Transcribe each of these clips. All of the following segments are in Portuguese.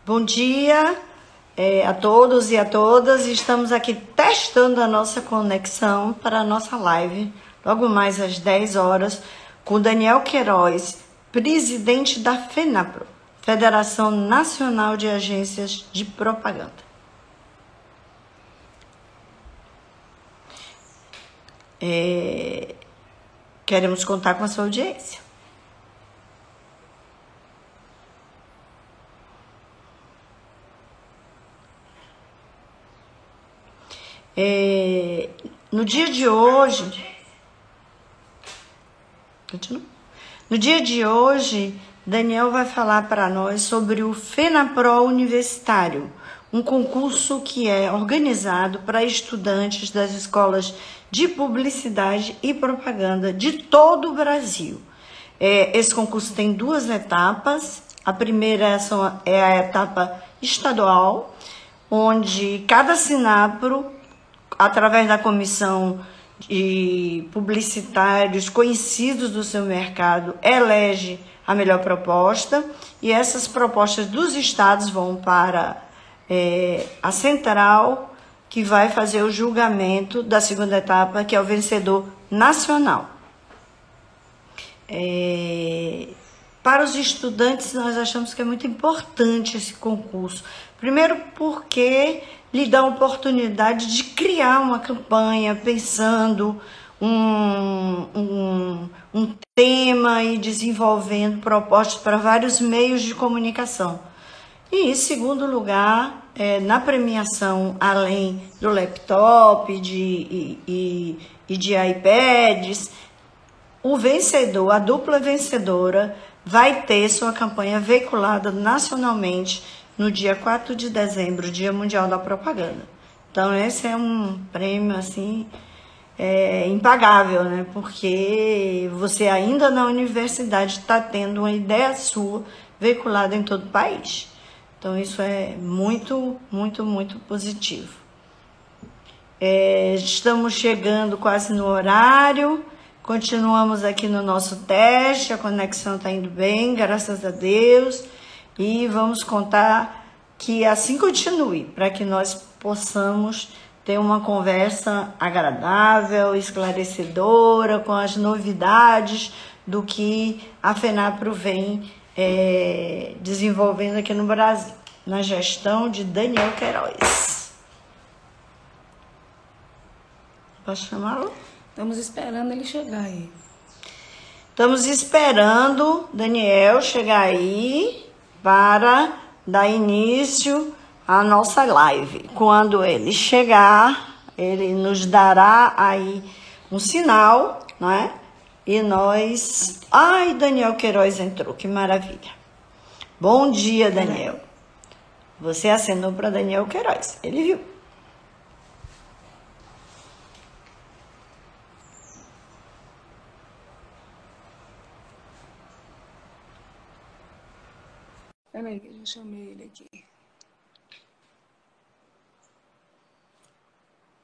Bom dia a todos e a todas. Estamos aqui testando a nossa conexão para a nossa live, logo mais às 10 horas, com Daniel Queiroz, presidente da FENAPRO, Federação Nacional de Agências de Propaganda. Queremos contar com a sua audiência. No dia de hoje, Daniel vai falar para nós sobre o FENAPRO Universitário, um concurso que é organizado para estudantes das escolas de publicidade e propaganda de todo o Brasil. Esse concurso tem duas etapas. A primeira é a etapa estadual, onde cada SINAPRO, através da comissão de publicitários conhecidos do seu mercado, elege a melhor proposta, e essas propostas dos estados vão para a central, que vai fazer o julgamento da segunda etapa, que é o vencedor nacional. Para os estudantes, nós achamos que é muito importante esse concurso. Primeiro porque lhe dá a oportunidade de criar uma campanha pensando um tema e desenvolvendo propostas para vários meios de comunicação. E, em segundo lugar, na premiação, além do laptop e de iPads, o vencedor, a dupla vencedora, vai ter sua campanha veiculada nacionalmente no dia 4 de dezembro, Dia Mundial da Propaganda. Então, esse é um prêmio, assim, impagável, né? Porque você ainda na universidade está tendo uma ideia sua veiculada em todo o país. Então, isso é muito, muito, muito positivo. Estamos chegando quase no horário. Continuamos aqui no nosso teste. A conexão está indo bem, graças a Deus. E vamos contar que assim continue, para que nós possamos ter uma conversa agradável, esclarecedora, com as novidades do que a FENAPRO vem desenvolvendo aqui no Brasil, na gestão de Daniel Queiroz. Posso chamá-lo? Estamos esperando ele chegar aí. Estamos esperando Daniel chegar aí para dar início à nossa live. Quando ele chegar, ele nos dará aí um sinal, não é? E nós... Ai, Daniel Queiroz entrou, que maravilha. Bom dia, Daniel. Você acenou para Daniel Queiroz, ele viu. Peraí, que eu já chamei ele aqui.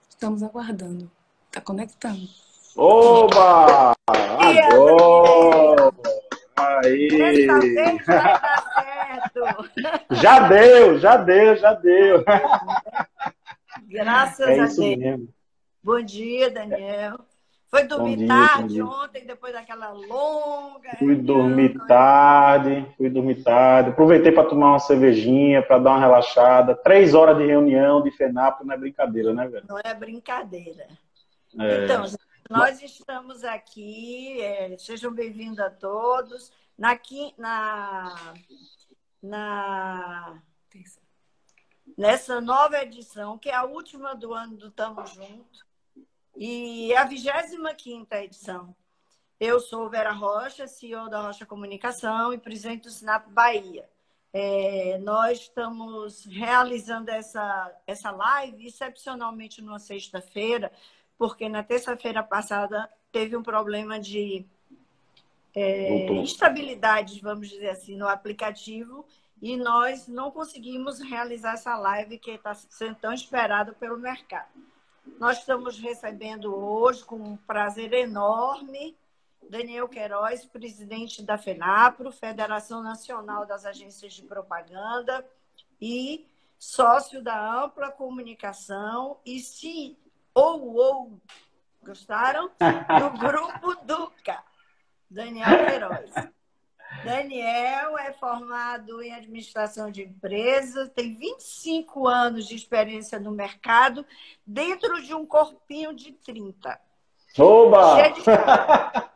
Estamos aguardando. Está conectando. Oba! Agora! Aí! Dessa vez vai dar certo! Já deu! Graças a isso Deus. mesmo. Bom dia, Daniel. Foi dormir Bom tarde dia. ontem, depois daquela longa Fui reunião. dormir tarde. Aproveitei para tomar uma cervejinha, para dar uma relaxada. 3 horas de reunião de FENAPRO não é brincadeira, né, velho? Não é brincadeira. É. Então, nós estamos aqui, sejam bem-vindos a todos, nessa nova edição, que é a última do ano do Tamo Junto, e a 25ª edição. Eu sou Vera Rocha, CEO da Rocha Comunicação e presidente do SINAPRO Bahia. Nós estamos realizando essa live excepcionalmente numa sexta-feira, porque na terça-feira passada teve um problema de instabilidade, vamos dizer assim, no aplicativo, e nós não conseguimos realizar essa live que está sendo tão esperada pelo mercado. Nós estamos recebendo hoje, com um prazer enorme, Daniel Queiroz, presidente da FENAPRO, Federação Nacional das Agências de Propaganda, e sócio da Ampla Comunicação e gostaram? Do Grupo Duca, Daniel Queiroz. Daniel é formado em administração de empresas, tem 25 anos de experiência no mercado, dentro de um corpinho de 30. Oba! Cheio de cara.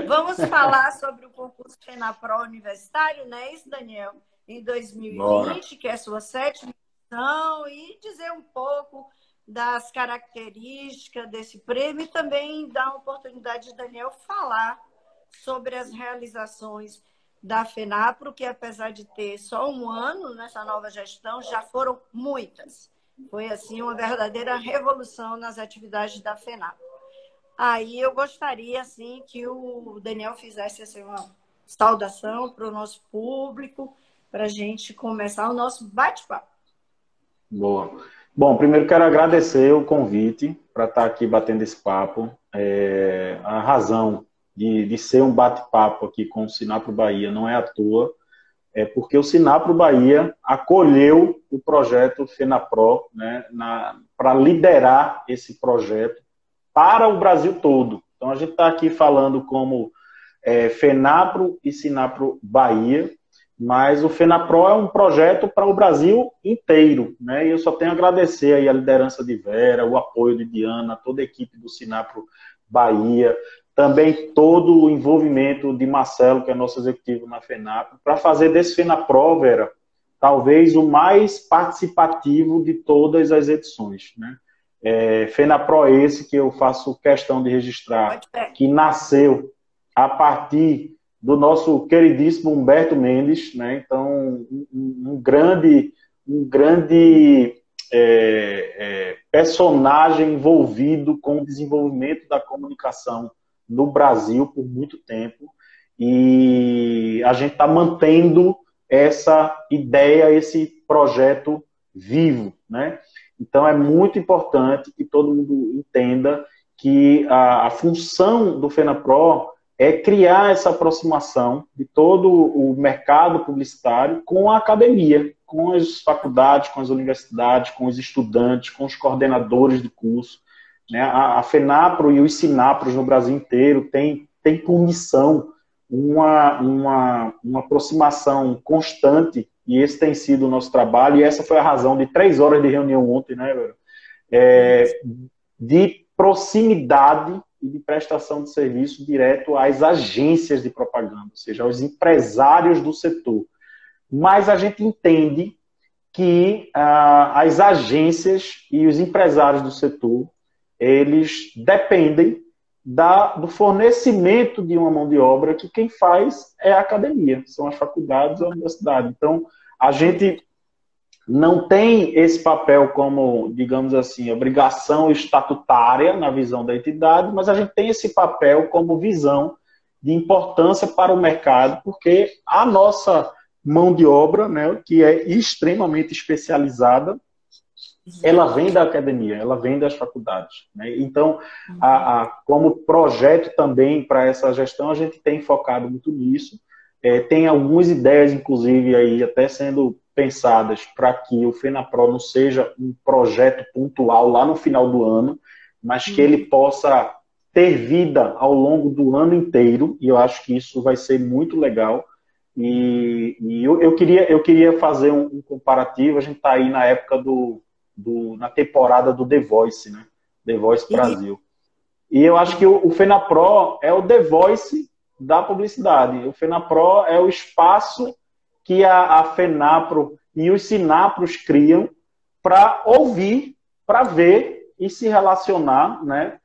Vamos falar sobre o concurso FENAPRO universitário, não é isso, Daniel? Em 2020, Bora. Que é a sua 7ª edição, e dizer um pouco das características desse prêmio e também dar a oportunidade de Daniel falar sobre as realizações da FENAPRO, que apesar de ter só um ano nessa nova gestão, já foram muitas. Foi, assim, uma verdadeira revolução nas atividades da FENAPRO. Aí eu gostaria, assim, que o Daniel fizesse assim, uma saudação para o nosso público, para a gente começar o nosso bate-papo. Boa. Bom, primeiro quero agradecer o convite para estar aqui batendo esse papo. A razão de ser um bate-papo aqui com o Sinapro Bahia não é à toa, é porque o Sinapro Bahia acolheu o projeto FENAPRO, né, para liderar esse projeto para o Brasil todo. Então, a gente está aqui falando como FENAPRO e Sinapro Bahia, mas o FENAPRO é um projeto para o Brasil inteiro, né? E eu só tenho a agradecer aí a liderança de Vera, o apoio de Diana, toda a equipe do Sinapro Bahia, também todo o envolvimento de Marcelo, que é nosso executivo na FENAPRO, para fazer desse FENAPRO, Vera, talvez o mais participativo de todas as edições, né? FENAPRO esse que eu faço questão de registrar, que nasceu a partir do nosso queridíssimo Humberto Mendes, né? Então, um grande personagem envolvido com o desenvolvimento da comunicação no Brasil por muito tempo, e a gente está mantendo essa ideia, esse projeto vivo, né? Então, é muito importante que todo mundo entenda que a função do FENAPRO é criar essa aproximação de todo o mercado publicitário com a academia, com as faculdades, com as universidades, com os estudantes, com os coordenadores de curso, né? A FENAPRO e os SINAPROS no Brasil inteiro tem por missão uma aproximação constante, e esse tem sido o nosso trabalho, e essa foi a razão de 3 horas de reunião ontem, né, Vera? De proximidade e de prestação de serviço direto às agências de propaganda, ou seja, aos empresários do setor. Mas a gente entende que as agências e os empresários do setor, eles dependem do fornecimento de uma mão de obra que quem faz é a academia, são as faculdades e a universidade. Então, a gente não tem esse papel como, digamos assim, obrigação estatutária na visão da entidade, mas a gente tem esse papel como visão de importância para o mercado, porque a nossa mão de obra, né, que é extremamente especializada, ela vem da academia, ela vem das faculdades, né? Então, como projeto também para essa gestão, a gente tem focado muito nisso. Tem algumas ideias, inclusive, aí até sendo pensadas para que o FENAPRO não seja um projeto pontual lá no final do ano, mas que ele possa ter vida ao longo do ano inteiro, e eu acho que isso vai ser muito legal. E eu queria fazer um comparativo. A gente está aí na época na temporada do The Voice, né? The Voice Brasil. E eu acho que o FENAPRO é o The Voice da publicidade. O FENAPRO é o espaço que a FENAPRO e os SINAPROS criam para ouvir, para ver e se relacionar, né,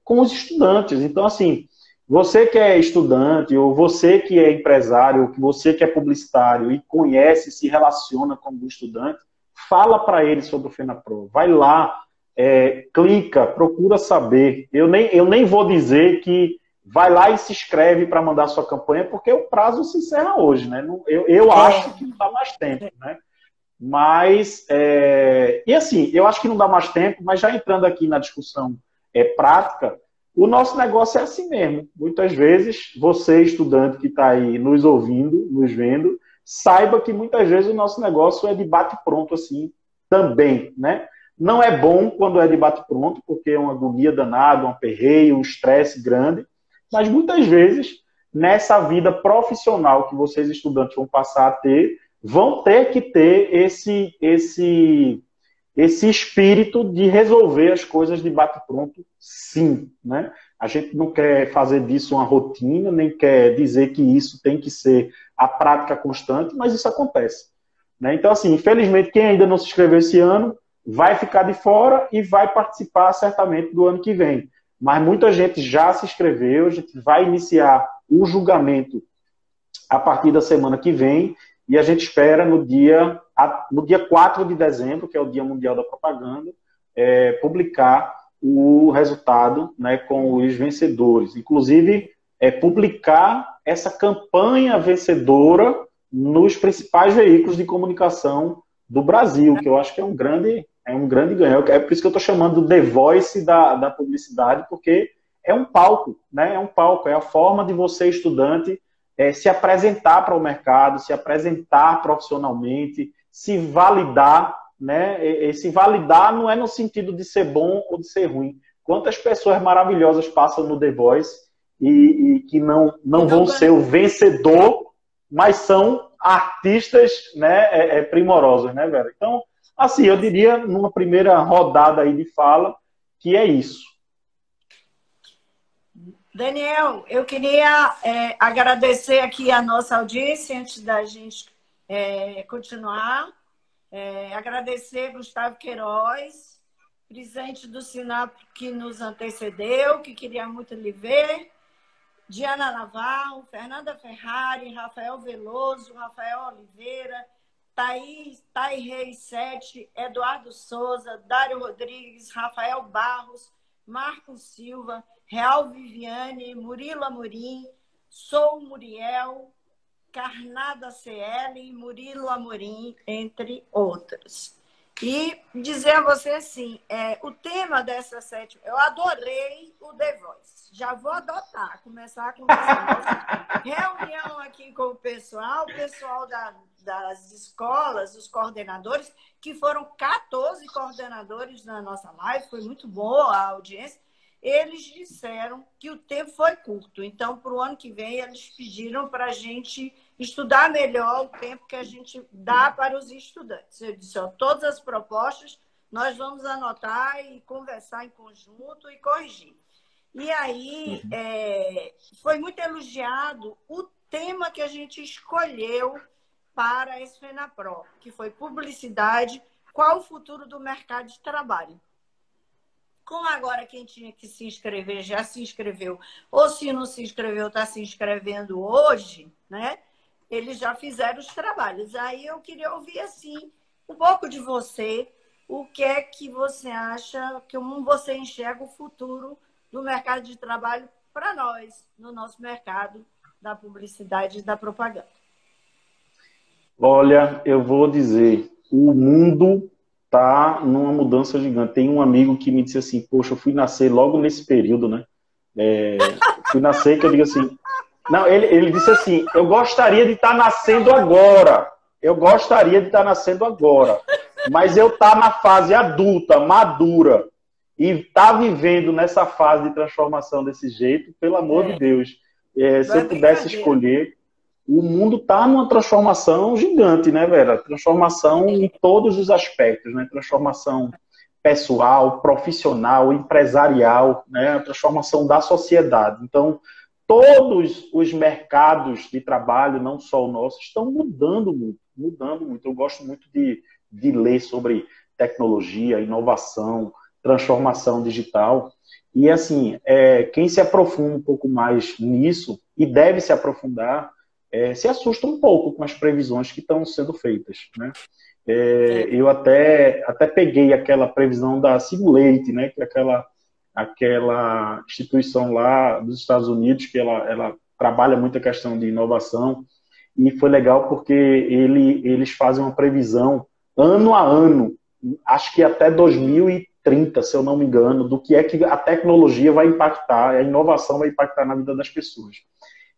com os estudantes. Então, assim, você que é estudante, ou você que é empresário, ou você que é publicitário e conhece, se relaciona com o estudante, fala para ele sobre o FENAPRO. Vai lá, clica, procura saber. Eu nem vou dizer que vai lá e se inscreve para mandar sua campanha, porque o prazo se encerra hoje, né? Eu acho que não dá mais tempo, né? Mas, e assim, eu acho que não dá mais tempo, mas já entrando aqui na discussão prática, o nosso negócio é assim mesmo. Muitas vezes, você, estudante que está aí nos ouvindo, nos vendo, saiba que muitas vezes o nosso negócio é de bate-pronto assim também, né? Não é bom quando é de bate-pronto, porque é uma agonia danada, um aperreio, um estresse grande, mas muitas vezes, nessa vida profissional que vocês estudantes vão passar a ter, vão ter que ter esse espírito de resolver as coisas de bate-pronto, sim, né? A gente não quer fazer disso uma rotina, nem quer dizer que isso tem que ser a prática constante, mas isso acontece, né? Então, assim, infelizmente, quem ainda não se inscreveu esse ano vai ficar de fora e vai participar certamente do ano que vem. Mas muita gente já se inscreveu, a gente vai iniciar o julgamento a partir da semana que vem, e a gente espera no dia 4 de dezembro, que é o Dia Mundial da Propaganda, publicar o resultado, né, com os vencedores. Inclusive, publicar essa campanha vencedora nos principais veículos de comunicação do Brasil, que eu acho que é um grande ganho. É por isso que eu estou chamando The Voice da publicidade, porque é um palco, né? É um palco, é a forma de você, estudante, se apresentar para o mercado, se apresentar profissionalmente, se validar, né? E se validar não é no sentido de ser bom ou de ser ruim. Quantas pessoas maravilhosas passam no The Voice e que não vão ser o vencedor, mas são artistas, né, primorosos, né, velho? Então, assim, eu diria, numa primeira rodada aí de fala, que é isso. Daniel, eu queria agradecer aqui a nossa audiência antes da gente continuar. Agradecer Gustavo Queiroz, presidente do Sinap, que nos antecedeu, que queria muito lhe ver. Diana Navarro, Fernanda Ferrari, Rafael Veloso, Rafael Oliveira, Thay Reis 7, Eduardo Souza, Dário Rodrigues, Rafael Barros, Marcos Silva, Real Viviane, Murilo Amorim, Sou Muriel, Carnada CL, Murilo Amorim, entre outros. E dizer a você assim, o tema dessa sétima, eu adorei o The Voice. Já vou adotar, começar com essa reunião aqui com o pessoal das escolas, os coordenadores, que foram 14 coordenadores na nossa live, foi muito boa a audiência. Eles disseram que o tempo foi curto, então, para o ano que vem, eles pediram para a gente estudar melhor o tempo que a gente dá para os estudantes. Eu disse, todas as propostas nós vamos anotar e conversar em conjunto e corrigir. E aí, foi muito elogiado o tema que a gente escolheu para esse FENAPRO, que foi publicidade, qual o futuro do mercado de trabalho. Como agora quem tinha que se inscrever já se inscreveu, ou se não se inscreveu, está se inscrevendo hoje, né? Eles já fizeram os trabalhos. Aí eu queria ouvir, assim, um pouco de você, o que é que você acha, como você enxerga o futuro do mercado de trabalho para nós, no nosso mercado da publicidade e da propaganda. Olha, eu vou dizer, o mundo tá numa mudança gigante. Tem um amigo que me disse assim, poxa, eu fui nascer logo nesse período, né? Fui nascer, que eu digo assim... Não, ele disse assim, eu gostaria de estar nascendo agora. Eu gostaria de estar nascendo agora. Mas eu estar na fase adulta, madura, e estar vivendo nessa fase de transformação desse jeito, pelo amor de Deus. Se eu pudesse escolher... O mundo está numa transformação gigante, né, velho? Transformação em todos os aspectos, né? Transformação pessoal, profissional, empresarial, né? A transformação da sociedade. Então, todos os mercados de trabalho, não só o nosso, estão mudando muito, mudando muito. Eu gosto muito de ler sobre tecnologia, inovação, transformação digital. E, assim, quem se aprofunda um pouco mais nisso, e deve se aprofundar, se assusta um pouco com as previsões que estão sendo feitas, né? Eu até peguei aquela previsão da Simulate, né? Que é aquela instituição lá dos Estados Unidos, que ela trabalha muito a questão de inovação, e foi legal porque eles fazem uma previsão ano a ano, acho que até 2030, se eu não me engano, do que é que a tecnologia vai impactar, a inovação vai impactar na vida das pessoas.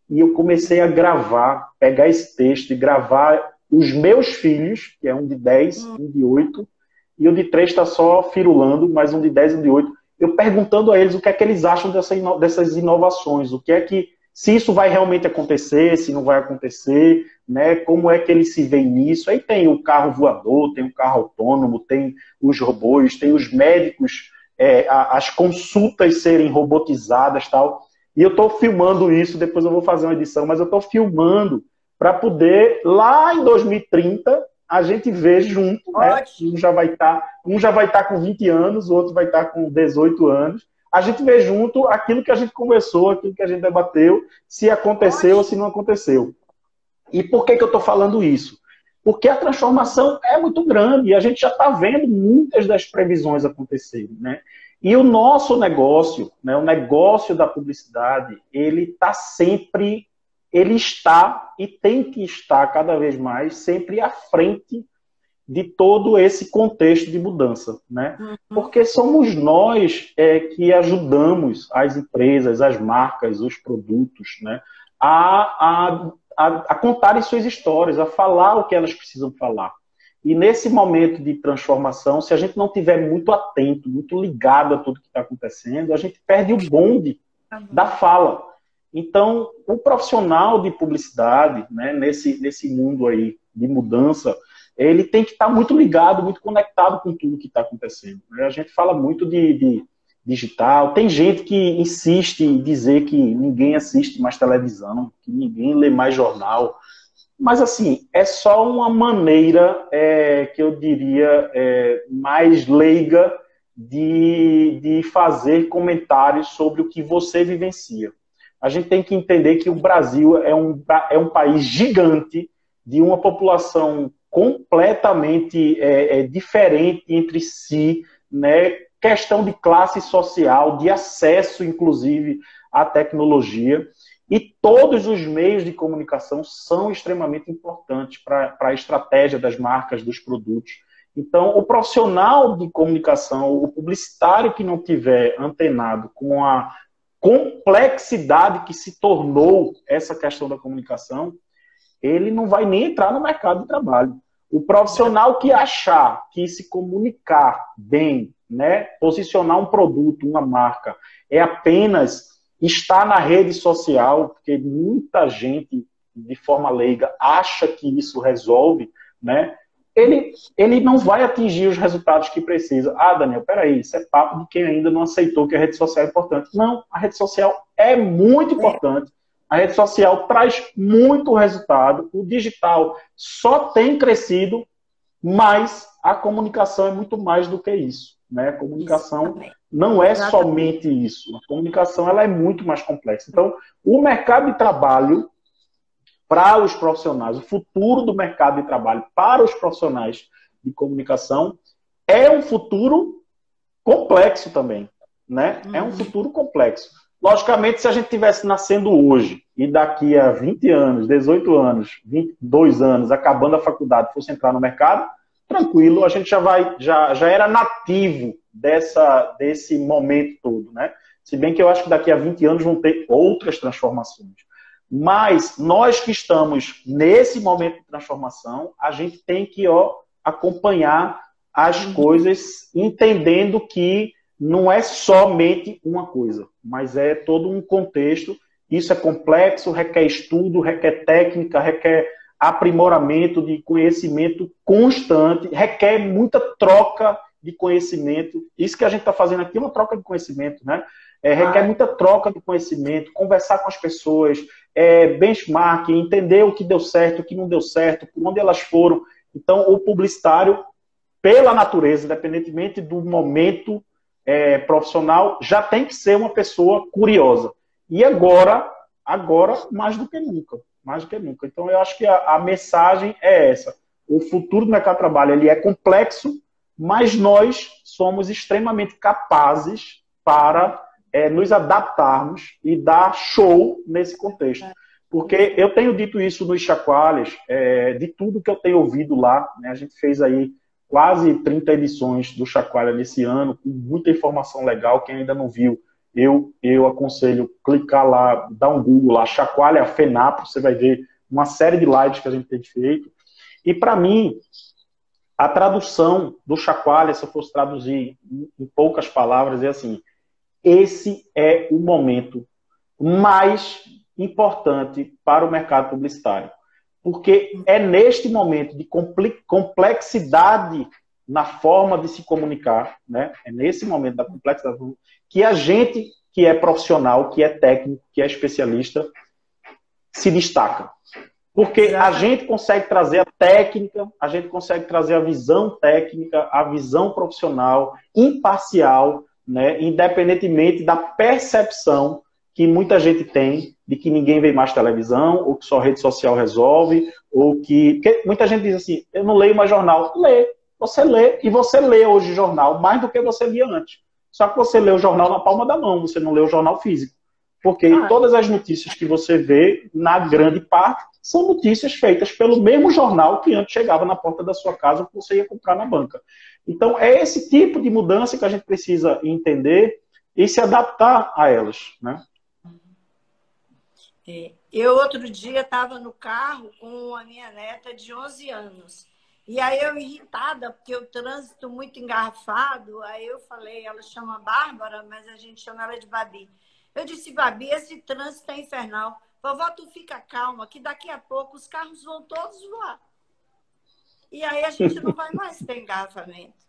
e eu comecei a gravar, pegar esse texto e gravar os meus filhos, que é um de 10, um de 8, e o de 3 está só firulando, mas um de 10 e um de 8, eu perguntando a eles o que é que eles acham dessas inovações, o que é que, se isso vai realmente acontecer, se não vai acontecer, né, como é que eles se veem nisso. Aí tem o carro voador, tem o carro autônomo, tem os robôs, tem os médicos, as consultas serem robotizadas e tal. E eu estou filmando isso, depois eu vou fazer uma edição, mas eu estou filmando para poder, lá em 2030, a gente ver junto, né? Um já vai estar com 20 anos, o outro vai estar com 18 anos. A gente vê junto aquilo que a gente conversou, aquilo que a gente debateu, se aconteceu ou se não aconteceu. E por que eu estou falando isso? Porque a transformação é muito grande e a gente já está vendo muitas das previsões acontecerem, né? E o nosso negócio, né, o negócio da publicidade, ele está e tem que estar cada vez mais sempre à frente de todo esse contexto de mudança, né? Porque somos nós que ajudamos as empresas, as marcas, os produtos, né, a contarem suas histórias, a falar o que elas precisam falar. E nesse momento de transformação, se a gente não estiver muito atento, muito ligado a tudo que está acontecendo, a gente perde o bonde da fala. Então, o profissional de publicidade, né, nesse mundo aí de mudança, ele tem que estar muito ligado, muito conectado com tudo que está acontecendo. A gente fala muito de digital. Tem gente que insiste em dizer que ninguém assiste mais televisão, que ninguém lê mais jornal. Mas, assim, é só uma maneira, que eu diria, mais leiga de fazer comentários sobre o que você vivencia. A gente tem que entender que o Brasil é um país gigante, de uma população completamente diferente entre si, né? Questão de classe social, de acesso, inclusive, à tecnologia. E todos os meios de comunicação são extremamente importantes para a estratégia das marcas, dos produtos. Então, o profissional de comunicação, o publicitário que não tiver antenado com a complexidade que se tornou essa questão da comunicação, ele não vai nem entrar no mercado de trabalho. O profissional que achar que se comunicar bem, né, posicionar um produto, uma marca, é apenas estar na rede social, porque muita gente, de forma leiga, acha que isso resolve, né, ele não vai atingir os resultados que precisa. Ah, Daniel, peraí, isso é papo de quem ainda não aceitou que a rede social é importante. Não, a rede social é muito importante. A rede social traz muito resultado. O digital só tem crescido, mas a comunicação é muito mais do que isso, né? A comunicação não é somente isso. A comunicação ela é muito mais complexa. Então, o mercado de trabalho para os profissionais, o futuro do mercado de trabalho para os profissionais de comunicação é um futuro complexo também, né? É um futuro complexo. Logicamente, se a gente estivesse nascendo hoje e daqui a 20 anos, 18 anos, 22 anos, acabando a faculdade, fosse entrar no mercado, tranquilo, a gente já era nativo desse momento todo, né? Se bem que eu acho que daqui a 20 anos vão ter outras transformações. Mas nós que estamos nesse momento de transformação, a gente tem que acompanhar as coisas, entendendo que não é somente uma coisa, mas é todo um contexto. Isso é complexo, requer estudo, requer técnica, requer aprimoramento de conhecimento constante, requer muita troca de conhecimento. Isso que a gente está fazendo aqui é uma troca de conhecimento, né? Requer muita troca de conhecimento, conversar com as pessoas, benchmark, entender o que deu certo, o que não deu certo, por onde elas foram. Então, o publicitário, pela natureza, independentemente do momento profissional, já tem que ser uma pessoa curiosa. E agora mais do que nunca. Mais do que nunca. Então, eu acho que a mensagem é essa. O futuro do mercado de trabalho ele é complexo, mas nós somos extremamente capazes para nos adaptarmos e dar show nesse contexto. Porque eu tenho dito isso nos Chacoalhas, de tudo que eu tenho ouvido lá, né? A gente fez aí quase 30 edições do Chacoalha nesse ano, com muita informação legal. Quem ainda não viu, eu aconselho clicar lá, dar um Google lá, Chacoalha FENAPRO, você vai ver uma série de lives que a gente tem feito. E para mim, a tradução do Chacoalha, se eu fosse traduzir em poucas palavras, é assim: esse é o momento mais importante para o mercado publicitário. Porque é neste momento de complexidade na forma de se comunicar, né? É nesse momento da complexidade que a gente que é profissional, que é técnico, que é especialista, se destaca. Porque a gente consegue trazer a técnica, a gente consegue trazer a visão técnica, a visão profissional, imparcial, né? Independentemente da percepção que muita gente tem de que ninguém vê mais televisão, ou que só rede social resolve, ou que... Porque muita gente diz assim, eu não leio mais jornal. Lê, você lê, e você lê hoje jornal mais do que você lia antes. Só que você lê o jornal na palma da mão, você não lê o jornal físico. Porque todas as notícias que você vê, na grande parte, são notícias feitas pelo mesmo jornal que antes chegava na porta da sua casa ou que você ia comprar na banca. Então, é esse tipo de mudança que a gente precisa entender e se adaptar a elas, né? Eu, outro dia, estava no carro com a minha neta de 11 anos. E aí eu irritada, porque o trânsito muito engarrafado, aí eu falei, ela chama Bárbara, mas a gente chama ela de Babi. Eu disse, Babi, esse trânsito é infernal. Vovó, tu fica calma, que daqui a pouco os carros vão todos voar. E aí a gente não vai mais ter engarrafamento.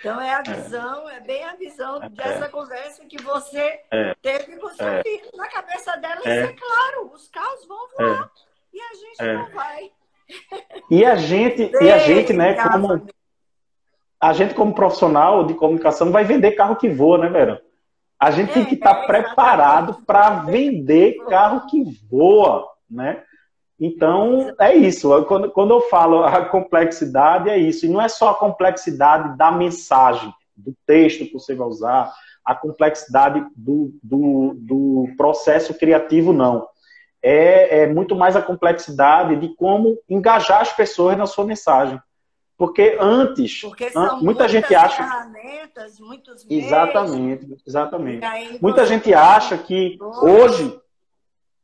Então é a visão, é bem a visão dessa conversa que você teve com seu filho. Na cabeça dela, isso é claro, os carros vão voar e a gente não vai. E a gente, né, como profissional de comunicação, vai vender carro que voa, né, Vera? A gente tem que estar preparado para vender carro que voa, né? Então, é isso. Quando eu falo a complexidade, é isso. E não é só a complexidade da mensagem, do texto que você vai usar, a complexidade do processo criativo, não. É muito mais a complexidade de como engajar as pessoas na sua mensagem. Porque antes, muita gente acha... ferramentas, muitos meios. Exatamente. Muita gente acha que hoje...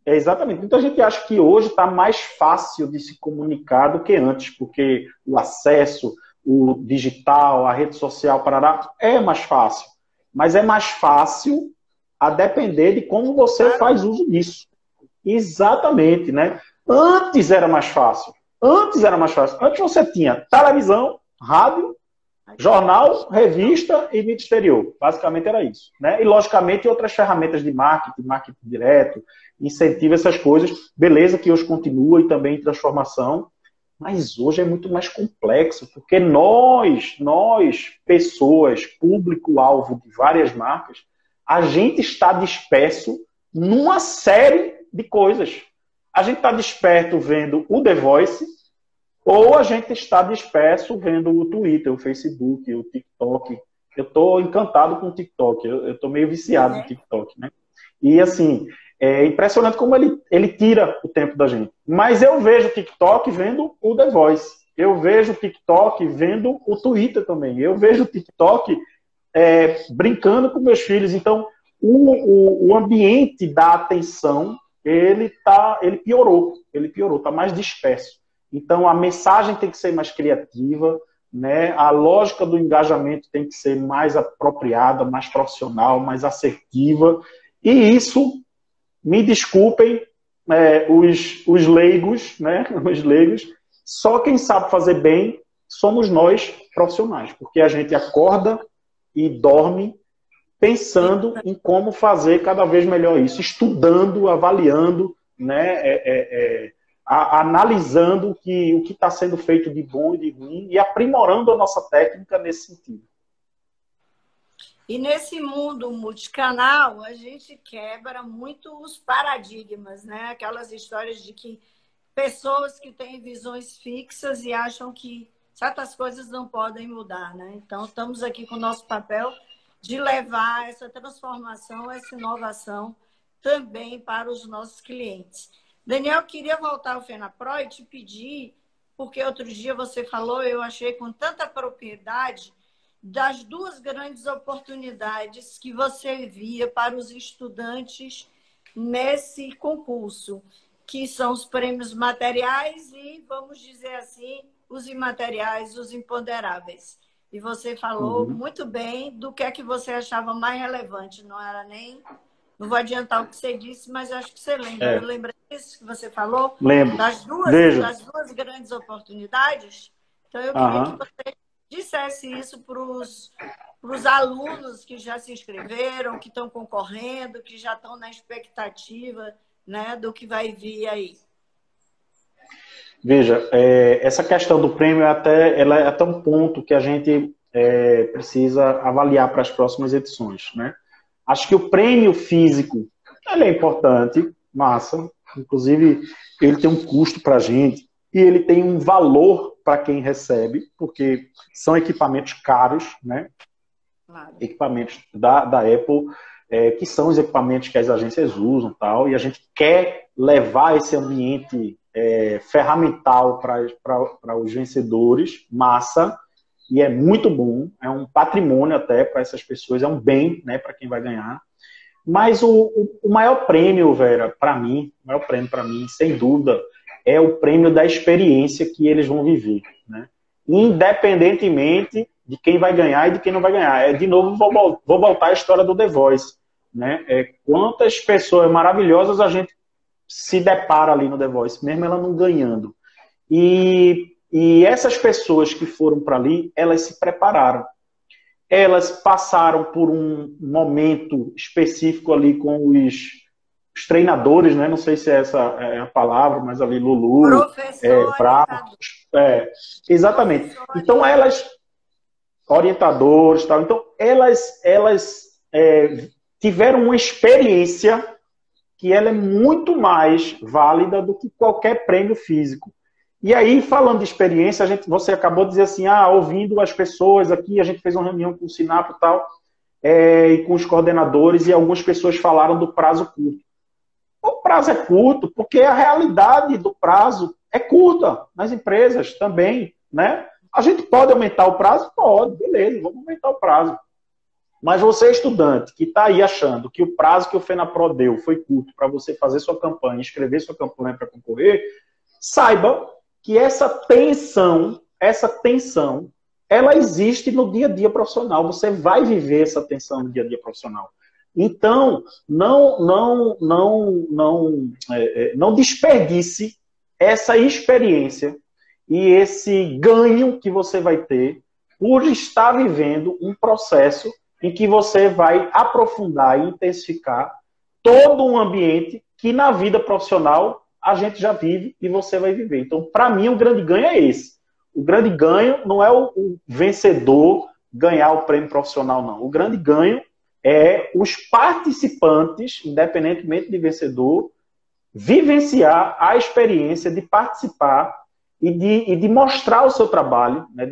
Exatamente. Muita gente acha que hoje está mais fácil de se comunicar do que antes, porque o acesso, o digital, a rede social, parará, é mais fácil. Mas é mais fácil a depender de como você faz uso disso. Exatamente, né? Antes era mais fácil. Antes você tinha televisão, rádio, jornal, revista e mídia exterior. Basicamente era isso, né? E, logicamente, outras ferramentas de marketing direto, incentivo, essas coisas. Beleza que hoje continua e também em transformação, mas hoje é muito mais complexo, porque nós, pessoas, público-alvo de várias marcas, a gente está disperso numa série de coisas. A gente está disperso vendo o The Voice, ou a gente está disperso vendo o Twitter, o Facebook, o TikTok. Eu estou encantado com o TikTok, eu estou meio viciado no TikTok, né? E assim, é impressionante como ele tira o tempo da gente. Mas eu vejo o TikTok vendo o The Voice. Eu vejo o TikTok vendo o Twitter também. Eu vejo o TikTok brincando com meus filhos. Então, o ambiente da atenção, ele piorou, está mais disperso. Então, a mensagem tem que ser mais criativa, né? A lógica do engajamento tem que ser mais apropriada, mais profissional, mais assertiva. E isso, me desculpem, os leigos, né? Os leigos, só quem sabe fazer bem somos nós, profissionais, porque a gente acorda e dorme pensando em como fazer cada vez melhor isso, estudando, avaliando, né? Analisando o que está sendo feito de bom e de ruim e aprimorando a nossa técnica nesse sentido. E nesse mundo multicanal, a gente quebra muito os paradigmas, né? Aquelas histórias de que pessoas que têm visões fixas e acham que certas coisas não podem mudar, né? Então, estamos aqui com o nosso papel de levar essa transformação, essa inovação também para os nossos clientes. Daniel, queria voltar ao FENAPRO e te pedir, porque outro dia você falou, eu achei com tanta propriedade, das duas grandes oportunidades que você via para os estudantes nesse concurso, que são os prêmios materiais e, vamos dizer assim, os imateriais, os imponderáveis. E você falou muito bem do que é que você achava mais relevante. Não era nem... Não vou adiantar o que você disse, mas acho que você lembra. Eu lembrei disso que você falou? Lembro. Das Veja. duas grandes oportunidades. Então, eu queria que você dissesse isso para os alunos que já se inscreveram, que estão concorrendo, que já estão na expectativa, né, do que vai vir aí. Veja, essa questão do prêmio ela é até um ponto que a gente precisa avaliar para as próximas edições, né? Acho que o prêmio físico ele é importante, massa. Inclusive, ele tem um custo para a gente e ele tem um valor para quem recebe, porque são equipamentos caros, né? Claro. Equipamentos da Apple, que são os equipamentos que as agências usam, tal, e a gente quer levar esse ambiente ferramental para os vencedores, massa, e é muito bom, é um patrimônio até para essas pessoas, é um bem, né, para quem vai ganhar. Mas o maior prêmio, Vera, para mim, sem dúvida, é o prêmio da experiência que eles vão viver, né? Independentemente de quem vai ganhar e de quem não vai ganhar. De novo, vou voltar à história do The Voice, né? Quantas pessoas maravilhosas a gente se depara ali no The Voice, mesmo ela não ganhando. E essas pessoas que foram para ali, elas se prepararam. Elas passaram por um momento específico ali com os treinadores, né? Não sei se essa é a palavra, mas ali Lulu, exatamente. Então elas, orientadores, tal. Então elas tiveram uma experiência que ela é muito mais válida do que qualquer prêmio físico. E aí, falando de experiência, você acabou de dizer assim, ouvindo as pessoas aqui, a gente fez uma reunião com o Sinap e tal, e com os coordenadores, e algumas pessoas falaram do prazo curto. O prazo é curto porque a realidade do prazo é curta nas empresas também, né? A gente pode aumentar o prazo? Pode, beleza, vamos aumentar o prazo. Mas você, estudante, que está aí achando que o prazo que o FENAPRO deu foi curto para você fazer sua campanha, escrever sua campanha para concorrer, saiba que essa tensão, ela existe no dia a dia profissional. Você vai viver essa tensão no dia a dia profissional. Então, não desperdice essa experiência e esse ganho que você vai ter por estar vivendo um processo em que você vai aprofundar e intensificar todo um ambiente que na vida profissional a gente já vive e você vai viver. Então, para mim, o grande ganho é esse. O grande ganho não é o vencedor ganhar o prêmio profissional, não. O grande ganho é os participantes, independentemente de vencedor, vivenciar a experiência de participar e de mostrar o seu trabalho, né?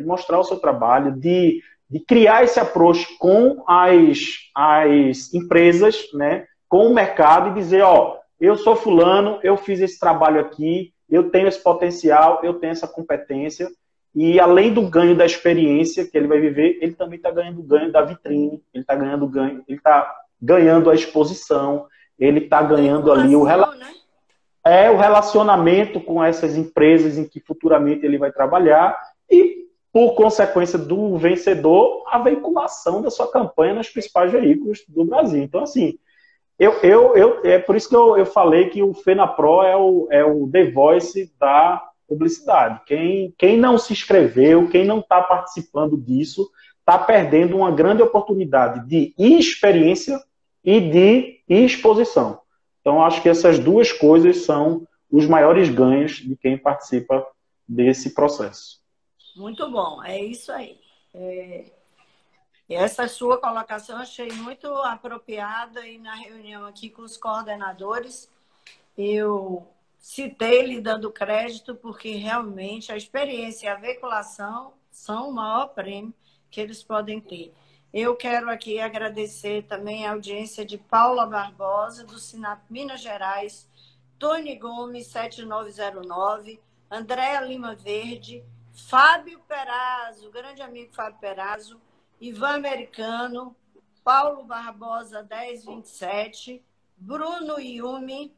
De criar esse approach com as empresas, né? Com o mercado e dizer, eu sou fulano, eu fiz esse trabalho aqui, eu tenho esse potencial, eu tenho essa competência, e além do ganho da experiência que ele vai viver, ele também está ganhando o ganho da vitrine, ele está ganhando a exposição, ele está ganhando ali o relacionamento com essas empresas em que futuramente ele vai trabalhar, e, por consequência do vencedor, a veiculação da sua campanha nos principais veículos do Brasil. Então, assim, é por isso que eu falei que o FENAPRO é o The Voice da publicidade. Quem não se inscreveu, quem não está participando disso, está perdendo uma grande oportunidade de experiência e de exposição. Então, acho que essas duas coisas são os maiores ganhos de quem participa desse processo. Muito bom, é isso aí. Essa sua colocação eu achei muito apropriada, e na reunião aqui com os coordenadores eu citei lhe dando crédito, porque realmente a experiência e a veiculação são o maior prêmio que eles podem ter. Eu quero aqui agradecer também a audiência de Paula Barbosa, do Sinap Minas Gerais, Tony Gomes, 7909, Andréa Lima Verde, Fábio Perazzo, grande amigo Fábio Perazzo, Ivan Americano, Paulo Barbosa 1027, Bruno Yumi,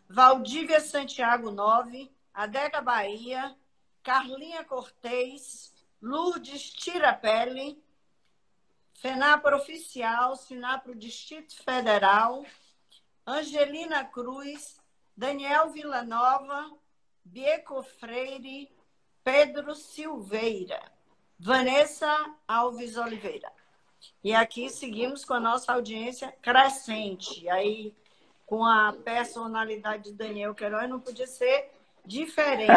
Valdívia Santiago 9, Adeca Bahia, Carlinha Cortez, Lourdes Tirapelli, FENAPRO Oficial, SINAPRO Distrito Federal, Angelina Cruz, Daniel Villanova, Bieco Freire, Pedro Silveira, Vanessa Alves Oliveira. E aqui seguimos com a nossa audiência crescente. Aí, com a personalidade de Daniel Queiroz, não podia ser diferente.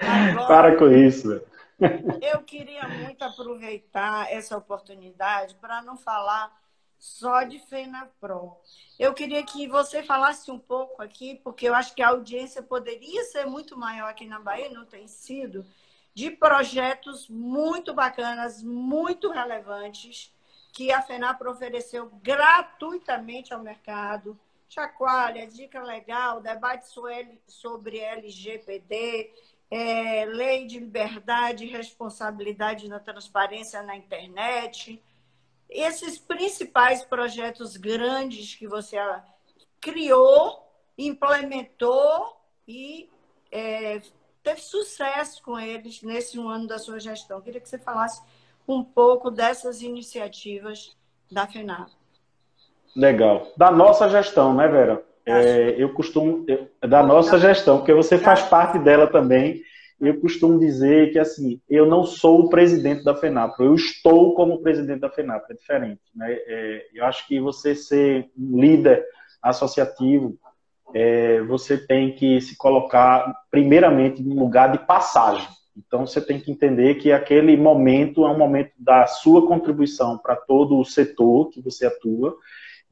Agora, para com isso. eu queria muito aproveitar essa oportunidade para não falar só de FENAPRO. Eu queria que você falasse um pouco aqui, porque eu acho que a audiência poderia ser muito maior aqui na Bahia, não tem sido, de projetos muito bacanas, muito relevantes, que a FENAPRO ofereceu gratuitamente ao mercado. Chacoalha, dica legal, debate sobre LGPD, lei de liberdade e responsabilidade na transparência na internet. Esses principais projetos grandes que você criou, implementou e teve sucesso com eles nesse um ano da sua gestão. Eu queria que você falasse um pouco dessas iniciativas da FENAPRO. Legal. Da nossa gestão, né, Vera? Eu costumo... Da nossa gestão, porque você faz parte dela também. Eu costumo dizer que, assim, eu não sou o presidente da FENAPRO, eu estou como presidente da FENAPRO, é diferente, né? Eu acho que você ser um líder associativo, você tem que se colocar, primeiramente, num lugar de passagem. Então, você tem que entender que aquele momento é um momento da sua contribuição para todo o setor que você atua,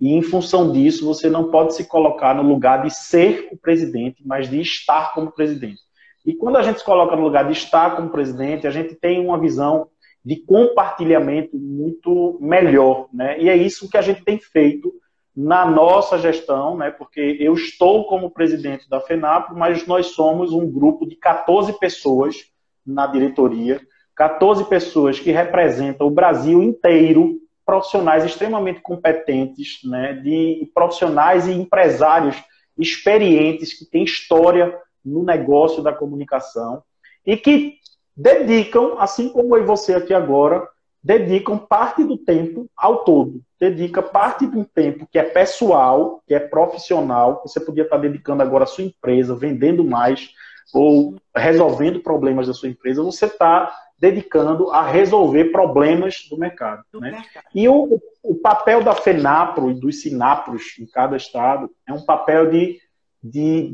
e, em função disso, você não pode se colocar no lugar de ser o presidente, mas de estar como presidente. E quando a gente se coloca no lugar de estar como presidente, a gente tem uma visão de compartilhamento muito melhor, né? E é isso que a gente tem feito na nossa gestão, né? Porque eu estou como presidente da FENAPRO, mas nós somos um grupo de 14 pessoas na diretoria, 14 pessoas que representam o Brasil inteiro, profissionais extremamente competentes, né? De profissionais e empresários experientes que têm história no negócio da comunicação e que dedicam, assim como eu e você aqui agora, dedicam parte do tempo ao todo. Dedica parte do tempo que é pessoal, que é profissional, que você podia estar dedicando agora à sua empresa, vendendo mais ou resolvendo problemas da sua empresa, você está dedicando a resolver problemas do mercado. Né? E o papel da FENAPRO e dos SINAPROS em cada estado é um papel de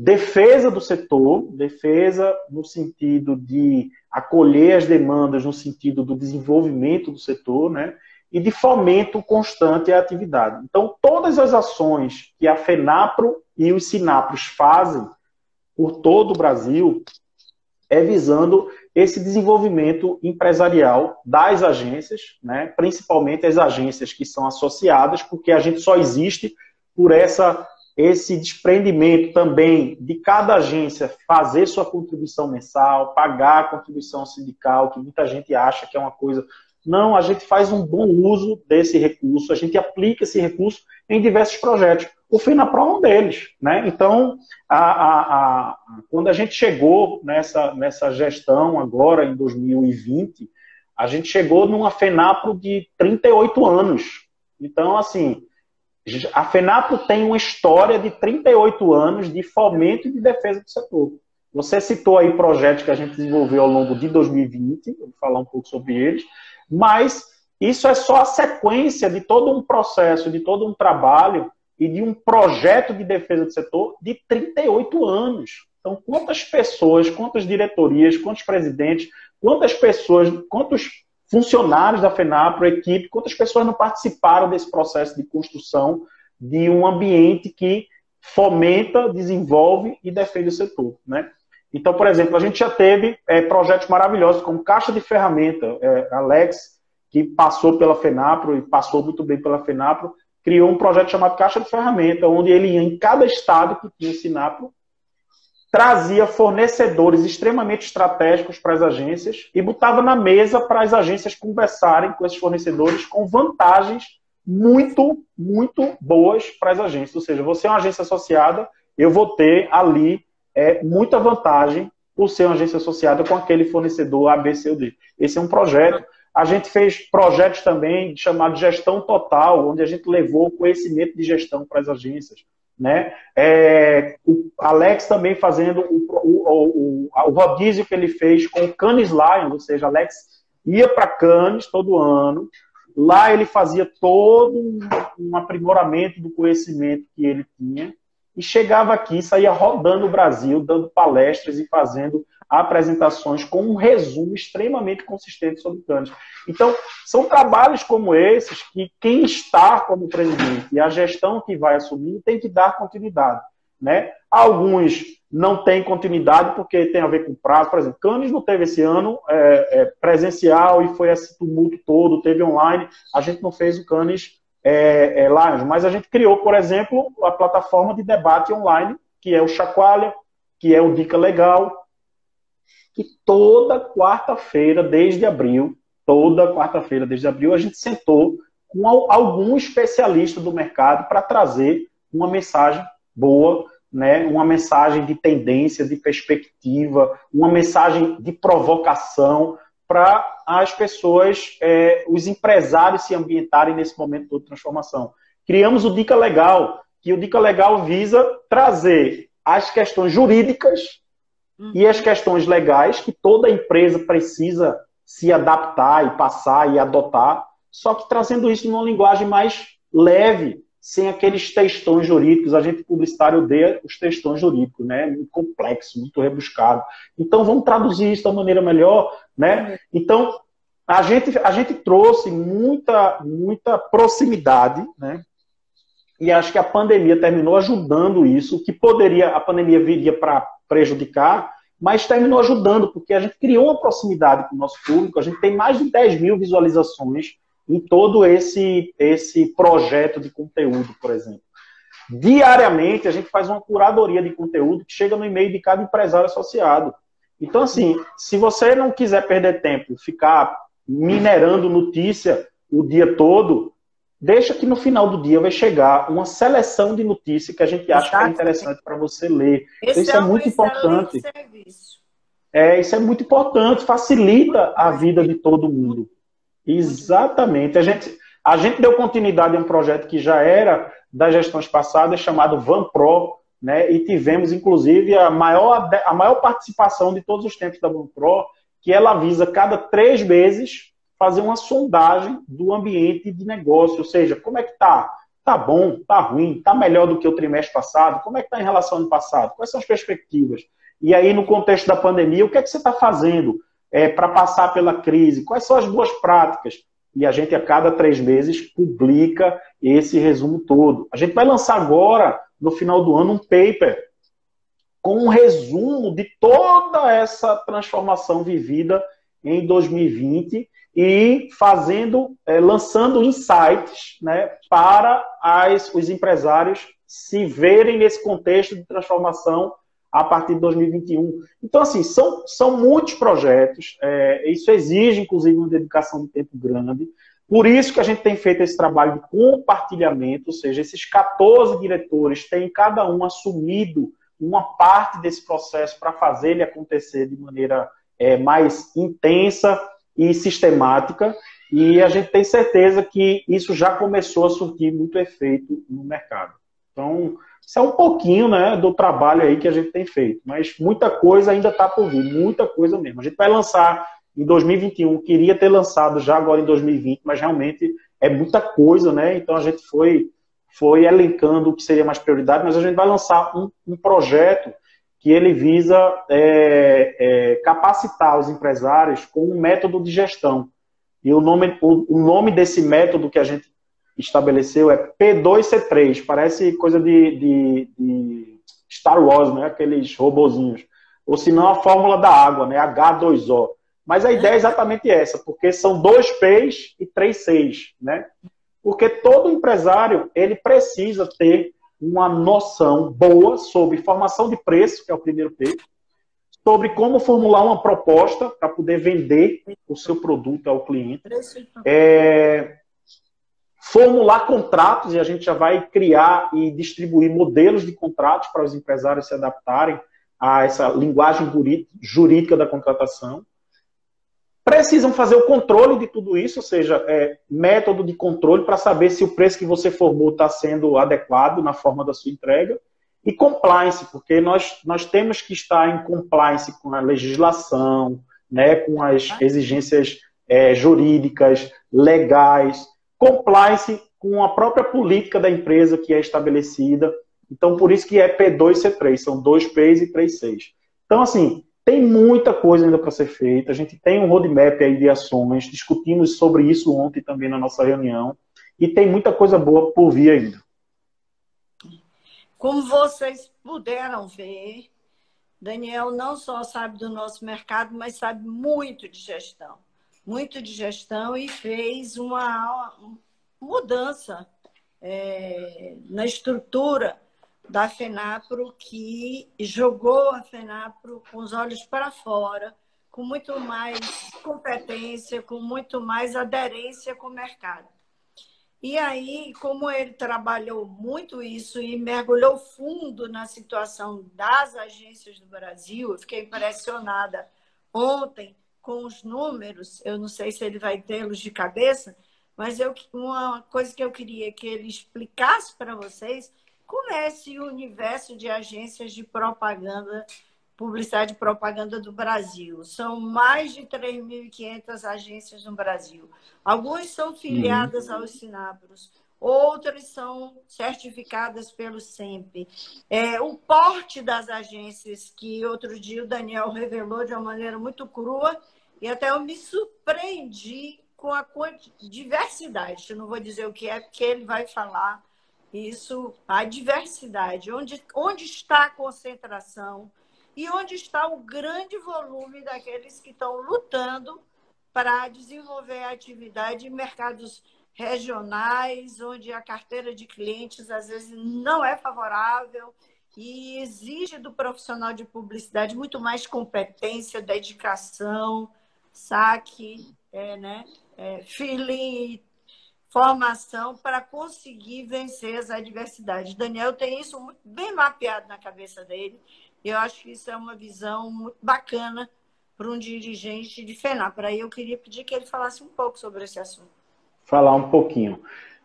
defesa do setor, defesa no sentido de acolher as demandas, no sentido do desenvolvimento do setor, né? E de fomento constante à atividade. Então, todas as ações que a FENAPRO e os SINAPROS fazem por todo o Brasil é visando esse desenvolvimento empresarial das agências, né? Principalmente as agências que são associadas, porque a gente só existe por esse desprendimento também de cada agência fazer sua contribuição mensal, pagar a contribuição sindical, que muita gente acha que é uma coisa... Não, a gente faz um bom uso desse recurso, a gente aplica esse recurso em diversos projetos. O FENAPRO é um deles, né? Então, quando a gente chegou nessa gestão agora, em 2020, a gente chegou numa FENAPRO de 38 anos. Então, assim... A FENAPRO tem uma história de 38 anos de fomento e de defesa do setor. Você citou aí projetos que a gente desenvolveu ao longo de 2020, eu vou falar um pouco sobre eles, mas isso é só a sequência de todo um processo, de todo um trabalho e de um projeto de defesa do setor de 38 anos. Então, quantas pessoas, quantas diretorias, quantos presidentes, quantas pessoas, quantos funcionários da FENAPRO, equipe, quantas pessoas não participaram desse processo de construção de um ambiente que fomenta, desenvolve e defende o setor, né? Então, por exemplo, a gente já teve projetos maravilhosos como Caixa de Ferramenta. Alex, que passou pela FENAPRO e passou muito bem pela FENAPRO, criou um projeto chamado Caixa de Ferramenta, onde ele ia em cada estado que tinha SINAPRO trazia fornecedores extremamente estratégicos para as agências e botava na mesa para as agências conversarem com esses fornecedores com vantagens muito, muito boas para as agências. Ou seja, você é uma agência associada, eu vou ter ali muita vantagem por ser uma agência associada com aquele fornecedor A, B, C ou D. Esse é um projeto. A gente fez projetos também chamados Gestão Total, onde a gente levou conhecimento de gestão para as agências. Né? O Alex também fazendo o rodízio que ele fez com o Cannes Lions, ou seja, Alex ia para Cannes todo ano, lá ele fazia todo um aprimoramento do conhecimento que ele tinha e chegava aqui, saía rodando o Brasil, dando palestras e fazendo apresentações com um resumo extremamente consistente sobre Cannes. Então, são trabalhos como esses que quem está como presidente e a gestão que vai assumir tem que dar continuidade. Né? Alguns não têm continuidade porque tem a ver com prazo. Por exemplo, Cannes não teve esse ano presencial e foi esse tumulto todo, teve online. A gente não fez o Cannes lá, mas a gente criou, por exemplo, a plataforma de debate online, que é o Chacoalha, que é o Dica Legal, que toda quarta-feira, desde abril, a gente sentou com algum especialista do mercado para trazer uma mensagem boa, né? Uma mensagem de tendência, de perspectiva, uma mensagem de provocação para as pessoas, os empresários se ambientarem nesse momento de transformação. Criamos o Dica Legal, que o Dica Legal visa trazer as questões jurídicas e as questões legais que toda empresa precisa se adaptar e passar e adotar, só que trazendo isso numa linguagem mais leve, sem aqueles textões jurídicos. A gente publicitário odeia os textões jurídicos, né? Muito complexo, muito rebuscado. Então vamos traduzir isso da maneira melhor, né? Então a gente trouxe muita proximidade, né? E acho que a pandemia terminou ajudando isso, o que a pandemia viria para prejudicar, mas terminou ajudando, porque a gente criou uma proximidade com o nosso público. A gente tem mais de 10 mil visualizações em todo esse projeto de conteúdo, por exemplo. Diariamente, a gente faz uma curadoria de conteúdo que chega no e-mail de cada empresário associado. Então, assim, se você não quiser perder tempo, ficar minerando notícia o dia todo, deixa que no final do dia vai chegar uma seleção de notícias que a gente acha que é interessante para você ler. Então, isso é muito importante. Serviço. Isso é muito importante, facilita a vida de todo mundo. Exatamente. A gente deu continuidade a um projeto que já era das gestões passadas, chamado VanPro, né? E tivemos, inclusive, a maior participação de todos os tempos da VanPro, que ela visa, cada 3 meses, fazer uma sondagem do ambiente de negócio, ou seja, como é que está? Está bom? Está ruim? Está melhor do que o trimestre passado? Como é que está em relação ao ano passado? Quais são as perspectivas? E aí, no contexto da pandemia, o que é que você está fazendo para passar pela crise? Quais são as boas práticas? E a gente, a cada 3 meses, publica esse resumo todo. A gente vai lançar agora, no final do ano, um paper com um resumo de toda essa transformação vivida em 2020 e lançando insights, né, para os empresários se verem nesse contexto de transformação a partir de 2021. Então, assim, são muitos projetos, isso exige, inclusive, uma dedicação de tempo grande. Por isso que a gente tem feito esse trabalho de compartilhamento, ou seja, esses 14 diretores têm cada um assumido uma parte desse processo para fazer ele acontecer de maneira mais intensa e sistemática, e a gente tem certeza que isso já começou a surtir muito efeito no mercado. Então, isso é um pouquinho, né, do trabalho aí que a gente tem feito, mas muita coisa ainda está por vir, muita coisa mesmo. A gente vai lançar em 2021, queria ter lançado já agora em 2020, mas realmente é muita coisa, né? Então a gente foi elencando o que seria mais prioridade, mas a gente vai lançar um projeto que ele visa capacitar os empresários com um método de gestão. E o nome desse método que a gente estabeleceu é P2C3, parece coisa de Star Wars, né? Aqueles robozinhos. Ou se não, a fórmula da água, né? H2O. Mas a ideia é exatamente essa, porque são 2 P's e 3 C's, né? Porque todo empresário, ele precisa ter uma noção boa sobre formação de preço, que é o primeiro P, sobre como formular uma proposta para poder vender o seu produto ao cliente, formular contratos, e a gente já vai criar e distribuir modelos de contratos para os empresários se adaptarem a essa linguagem jurídica da contratação. Precisam fazer o controle de tudo isso, ou seja, método de controle para saber se o preço que você formou está sendo adequado na forma da sua entrega. E compliance, porque nós temos que estar em compliance com a legislação, né, com as exigências jurídicas, legais, compliance com a própria política da empresa que é estabelecida. Então, por isso que é P2 e C3, são 2 Ps e 3 Cs. Então, assim, tem muita coisa ainda para ser feita. A gente tem um roadmap aí de ações, discutimos sobre isso ontem também na nossa reunião, e tem muita coisa boa por vir ainda. Como vocês puderam ver, Daniel não só sabe do nosso mercado, mas sabe muito de gestão, e fez uma mudança na estrutura da FENAPRO, que jogou a FENAPRO com os olhos para fora, com muito mais competência, com muito mais aderência com o mercado. E aí, como ele trabalhou muito isso e mergulhou fundo na situação das agências do Brasil, eu fiquei impressionada ontem com os números, eu não sei se ele vai tê-los de cabeça, mas uma coisa que eu queria que ele explicasse para vocês, como é esse universo de agências de propaganda, publicidade e propaganda do Brasil. São mais de 3.500 agências no Brasil. Algumas são filiadas aos Sinapros, outras são certificadas pelo SEMP. O porte das agências, que outro dia o Daniel revelou de uma maneira muito crua, e até eu me surpreendi com a diversidade. Eu não vou dizer o que é, porque ele vai falar isso, a diversidade. Onde está a concentração e onde está o grande volume daqueles que estão lutando para desenvolver a atividade em mercados regionais, onde a carteira de clientes às vezes não é favorável e exige do profissional de muito mais competência, dedicação, saque, feeling, formação para conseguir vencer as adversidades. Daniel tem isso muito bem mapeado na cabeça dele, e eu acho que isso é uma visão muito bacana para um dirigente de FENAPRO. Aí eu queria pedir que ele falasse um pouco sobre esse assunto. Falar um pouquinho.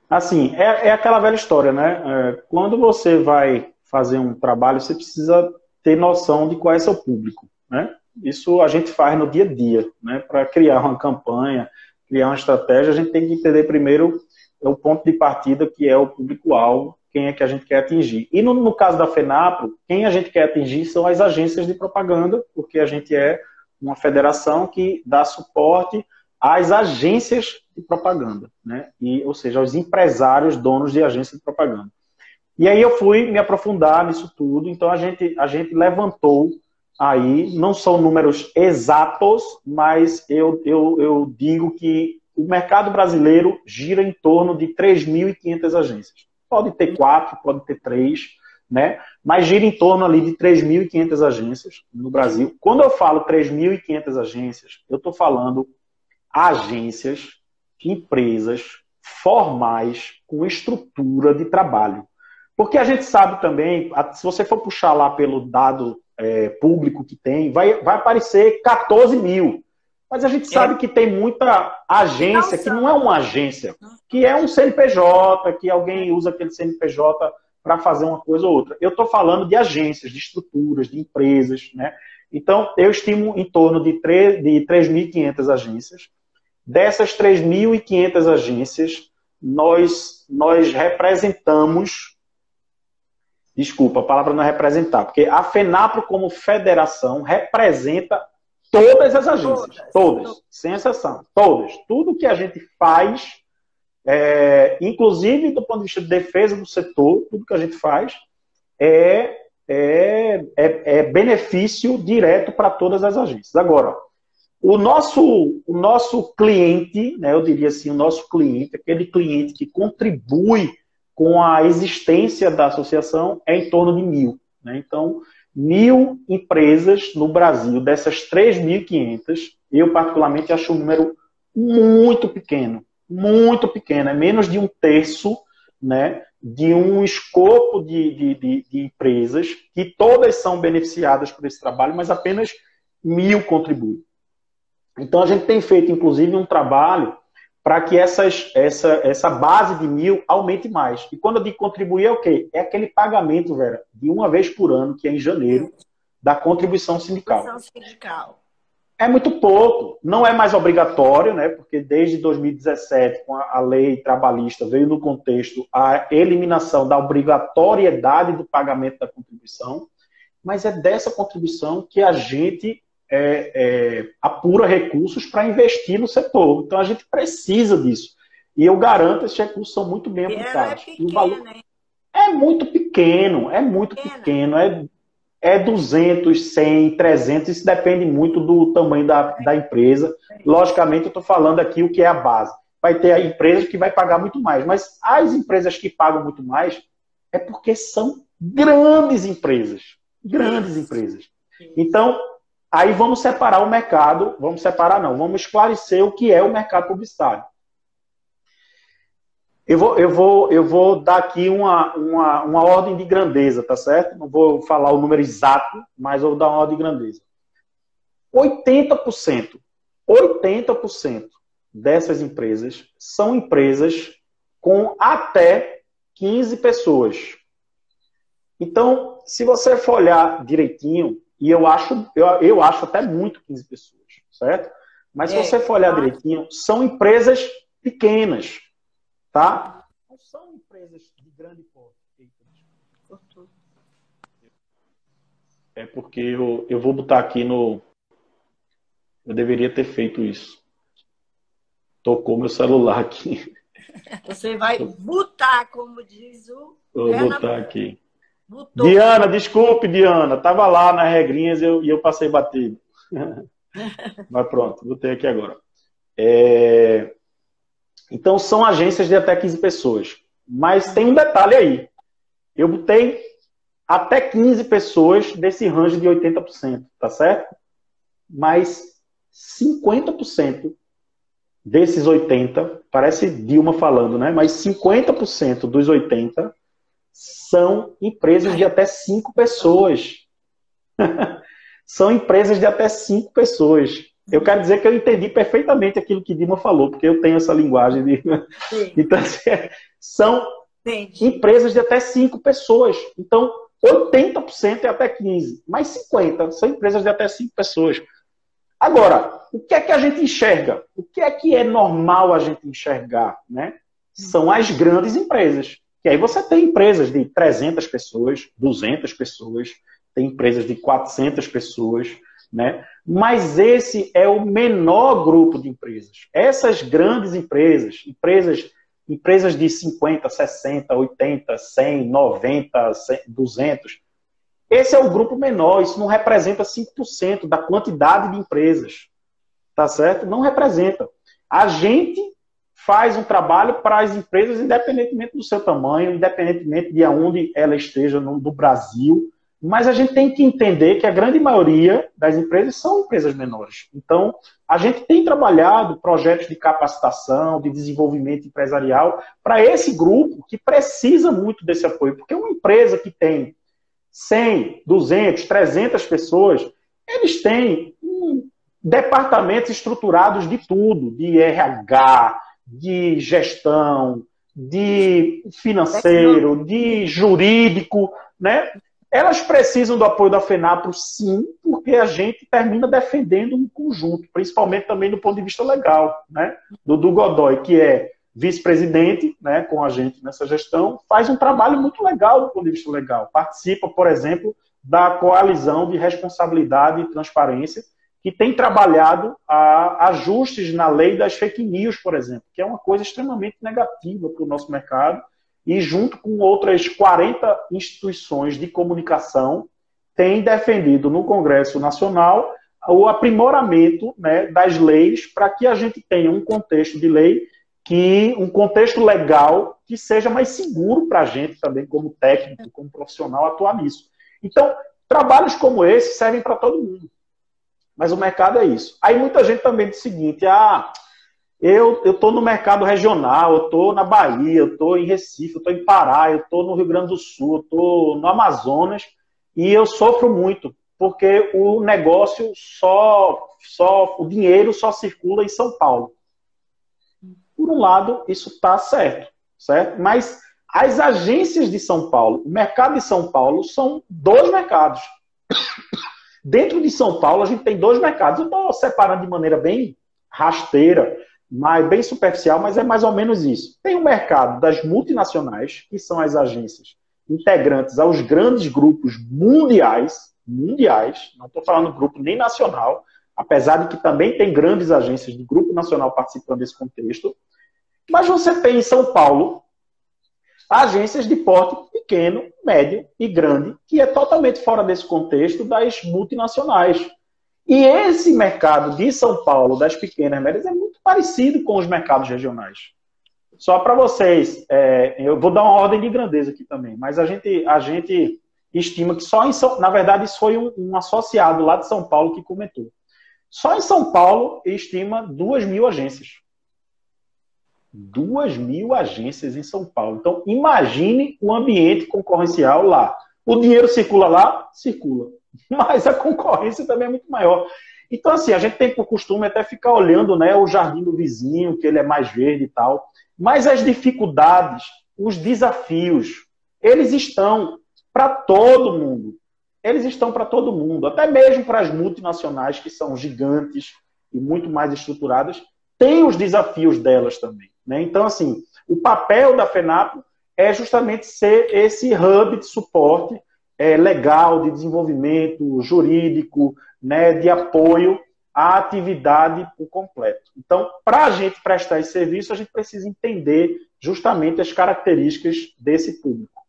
Assim, é aquela velha história, né? Quando você vai fazer um trabalho, você precisa ter noção de qual é seu público, né? Isso a gente faz no dia a dia, né? Para criar uma campanha, criar uma estratégia, a gente tem que entender primeiro o ponto de partida, que é o público-alvo, quem é que a gente quer atingir. E no caso da FENAPRO, quem a gente quer atingir são as agências de propaganda, porque a gente é uma federação que dá suporte às agências de propaganda, né? Ou seja, aos empresários, donos de agências de propaganda. E aí eu fui me aprofundar nisso tudo, então a gente levantou aí, não são números exatos, mas eu digo que o mercado brasileiro gira em torno de 3.500 agências. Pode ter 4, pode ter 3, né? Mas gira em torno ali de 3.500 agências no Brasil. Quando eu falo 3.500 agências, eu estou falando agências, empresas formais com estrutura de trabalho. Porque a gente sabe também, se você for puxar lá pelo dado público que tem, vai aparecer 14 mil. Mas a gente sabe que tem muita agência que não é uma agência, que é um CNPJ, que alguém usa aquele CNPJ para fazer uma coisa ou outra. Eu estou falando de agências, de estruturas, de empresas, né? Então, eu estimo em torno de 3.500 agências. Dessas 3.500 agências, nós representamos... Desculpa, a palavra não é representar, porque a FENAPRO, como federação, representa todas as agências. Todas, sem exceção. Todas. Tudo que a gente faz, inclusive do ponto de vista de defesa do setor, tudo que a gente faz é benefício direto para todas as agências. Agora, o nosso cliente, né, eu diria assim, o nosso cliente, aquele cliente que contribui com a existência da associação, é em torno de 1.000. Né? Então, 1.000 empresas no Brasil, dessas 3.500, eu particularmente acho um número muito pequeno, é menos de 1/3, né, de um escopo de empresas, que todas são beneficiadas por esse trabalho, mas apenas 1.000 contribuem. Então, a gente tem feito, inclusive, um trabalho para que essa base de 1.000 aumente mais. E quando eu digo contribuir, é o quê? É aquele pagamento, Vera, de uma vez por ano, que é em janeiro, da contribuição sindical. É muito pouco, não é mais obrigatório, né? Porque desde 2017, com a lei trabalhista, veio no contexto a eliminação da obrigatoriedade do pagamento da contribuição, mas é dessa contribuição que a gente apura recursos para investir no setor. Então a gente precisa disso. E eu garanto que esses recursos são muito bem aplicados. O valor é muito pequeno, é 200, 100, 300, isso depende muito do tamanho da empresa. Logicamente, eu estou falando aqui o que é a base. Vai ter a empresa que vai pagar muito mais, mas as empresas que pagam muito mais é porque são grandes empresas. Grandes empresas. Então, aí vamos separar o mercado, vamos esclarecer o que é o mercado publicitário. Eu vou dar aqui uma ordem de grandeza, tá certo? Não vou falar o número exato, mas eu vou dar uma ordem de grandeza. 80% dessas empresas são empresas com até 15 pessoas. Então, se você for olhar direitinho, e eu acho até muito 15 pessoas, certo? Mas se você for olhar direitinho, são empresas pequenas. Tá? Não são empresas de grande porte. É porque eu vou botar aqui no... Eu deveria ter feito isso. Tocou meu celular aqui. Você vai botar, como diz o... Vou botar aqui. Botou. Diana, desculpe, Diana. Tava lá nas regrinhas e eu passei batido. Mas pronto, botei aqui agora. Então, são agências de até 15 pessoas. Mas tem um detalhe aí. Eu botei até 15 pessoas desse range de 80%, tá certo? Mas 50% desses 80%, parece Dilma falando, né? Mas 50% dos 80% são empresas de até 5 pessoas. São empresas de até 5 pessoas. Eu quero dizer que eu entendi perfeitamente aquilo que Dilma falou, porque eu tenho essa linguagem de... Então, são empresas de até 5 pessoas. Então, 80% é até 15%, mas 50% são empresas de até 5 pessoas. Agora, o que é que a gente enxerga? O que é normal a gente enxergar? Né? São as grandes empresas. E aí você tem empresas de 300 pessoas, 200 pessoas, tem empresas de 400 pessoas, né? Mas esse é o menor grupo de empresas. Essas grandes empresas de 50, 60, 80, 100, 90, 200, esse é o grupo menor, isso não representa 5% da quantidade de empresas, tá certo? Não representa. A gente faz um trabalho para as empresas, independentemente do seu tamanho, independentemente de onde ela esteja no Brasil, mas a gente tem que entender que a grande maioria das empresas são empresas menores. Então, a gente tem trabalhado projetos de capacitação, de desenvolvimento empresarial para esse grupo que precisa muito desse apoio. Porque uma empresa que tem 100, 200, 300 pessoas, eles têm departamentos estruturados de tudo, de RH, de gestão, de financeiro, de jurídico, né? Elas precisam do apoio da FENAPRO, sim, porque a gente termina defendendo um conjunto, principalmente também do ponto de vista legal, né? Do Godoy, que é vice-presidente, né, com a gente nessa gestão, faz um trabalho muito legal do ponto de vista legal. Participa, por exemplo, da coalizão de responsabilidade e transparência, que tem trabalhado a ajustes na lei das fake news, por exemplo, que é uma coisa extremamente negativa para o nosso mercado, e junto com outras 40 instituições de comunicação, tem defendido no Congresso Nacional o aprimoramento, né, das leis para que a gente tenha um contexto de lei, um contexto legal que seja mais seguro para a gente também, como técnico, como profissional, atuar nisso. Então, trabalhos como esse servem para todo mundo. Mas o mercado é isso. Aí muita gente também diz o seguinte, eu estou no mercado regional, eu estou na Bahia, eu estou em Recife, eu estou em Pará, eu estou no Rio Grande do Sul, eu estou no Amazonas, e eu sofro muito, porque o negócio o dinheiro só circula em São Paulo. Por um lado, isso está certo? Mas as agências de São Paulo, o mercado de São Paulo, são dois mercados. Dentro de São Paulo, a gente tem dois mercados. Eu estou separando de maneira bem rasteira, bem superficial, mas é mais ou menos isso. Tem o mercado das multinacionais, que são as agências integrantes aos grandes grupos mundiais, não estou falando grupo nem nacional, apesar de que também tem grandes agências de grupo nacional participando desse contexto. Mas você tem em São Paulo agências de porte pequeno, médio e grande, que é totalmente fora desse contexto das multinacionais. E esse mercado de São Paulo, das pequenas e médias, é muito parecido com os mercados regionais. Só para vocês, eu vou dar uma ordem de grandeza aqui também, mas a gente estima que só na verdade, isso foi um associado lá de São Paulo que comentou. Só em São Paulo, estima 2.000 agências. 2.000 agências em São Paulo. Então, imagine o ambiente concorrencial lá. O dinheiro circula lá? Circula. Mas a concorrência também é muito maior. Então, assim, a gente tem por costume até ficar olhando, né, o jardim do vizinho, que ele é mais verde e tal. Mas as dificuldades, os desafios, eles estão para todo mundo. Eles estão para todo mundo. Até mesmo para as multinacionais, que são gigantes e muito mais estruturadas, tem os desafios delas também. Né? Então, assim, o papel da FENAPRO é justamente ser esse hub de suporte legal, de desenvolvimento jurídico, né, de apoio à atividade por completo. Então, para a gente prestar esse serviço, a gente precisa entender justamente as características desse público.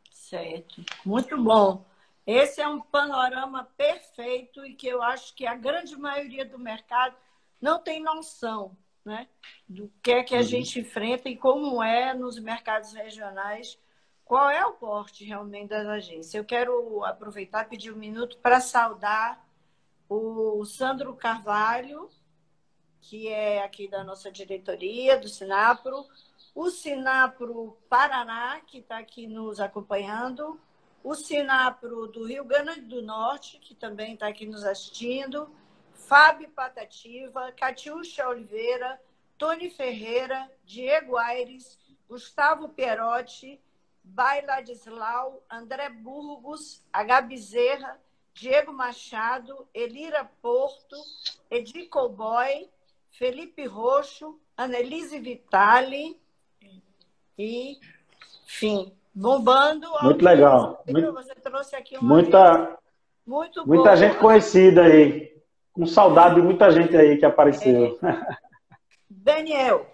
Certo. Muito bom. Esse é um panorama perfeito e que eu acho que a grande maioria do mercado não tem noção, né, do que é que a gente enfrenta e como é nos mercados regionais, qual é o porte realmente das agências. Eu quero aproveitar e pedir um minuto para saudar o Sandro Carvalho, que é aqui da nossa diretoria, do Sinapro, o Sinapro Paraná, que está aqui nos acompanhando, o Sinapro do Rio Grande do Norte, que também está aqui nos assistindo, Fábio Patativa, Catiúcha Oliveira, Tony Ferreira, Diego Aires, Gustavo Pierotti, Bailadislau, André Burgos, H. Bezerra, Diego Machado, Elira Porto, Edi Cowboy, Felipe Roxo, Annelise Vitali e, enfim, bombando. Muito legal. Você trouxe aqui muita gente conhecida aí. Com saudade de muita gente aí que apareceu. Daniel,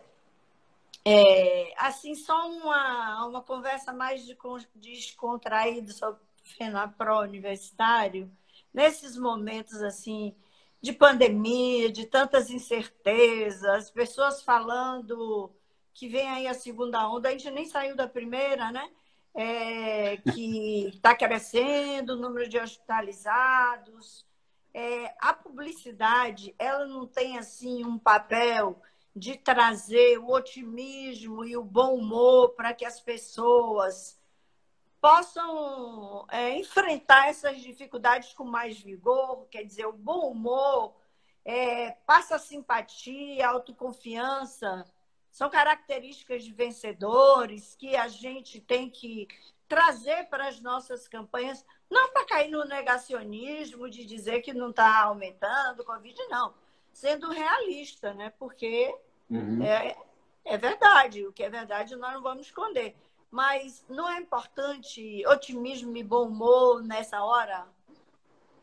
assim, só uma conversa mais descontraída sobre o FENAPRO universitário, nesses momentos assim de pandemia, de tantas incertezas, pessoas falando que vem aí a segunda onda, a gente nem saiu da primeira, né? Que está crescendo o número de hospitalizados. A publicidade, ela não tem assim um papel de trazer o otimismo e o bom humor para que as pessoas possam enfrentar essas dificuldades com mais vigor. Quer dizer, o bom humor passa simpatia, autoconfiança, são características de vencedores que a gente tem que trazer para as nossas campanhas, não para cair no negacionismo de dizer que não está aumentando o Covid, não. Sendo realista, né? Porque é verdade. O que é verdade nós não vamos esconder. Mas não é importante otimismo e bom humor nessa hora?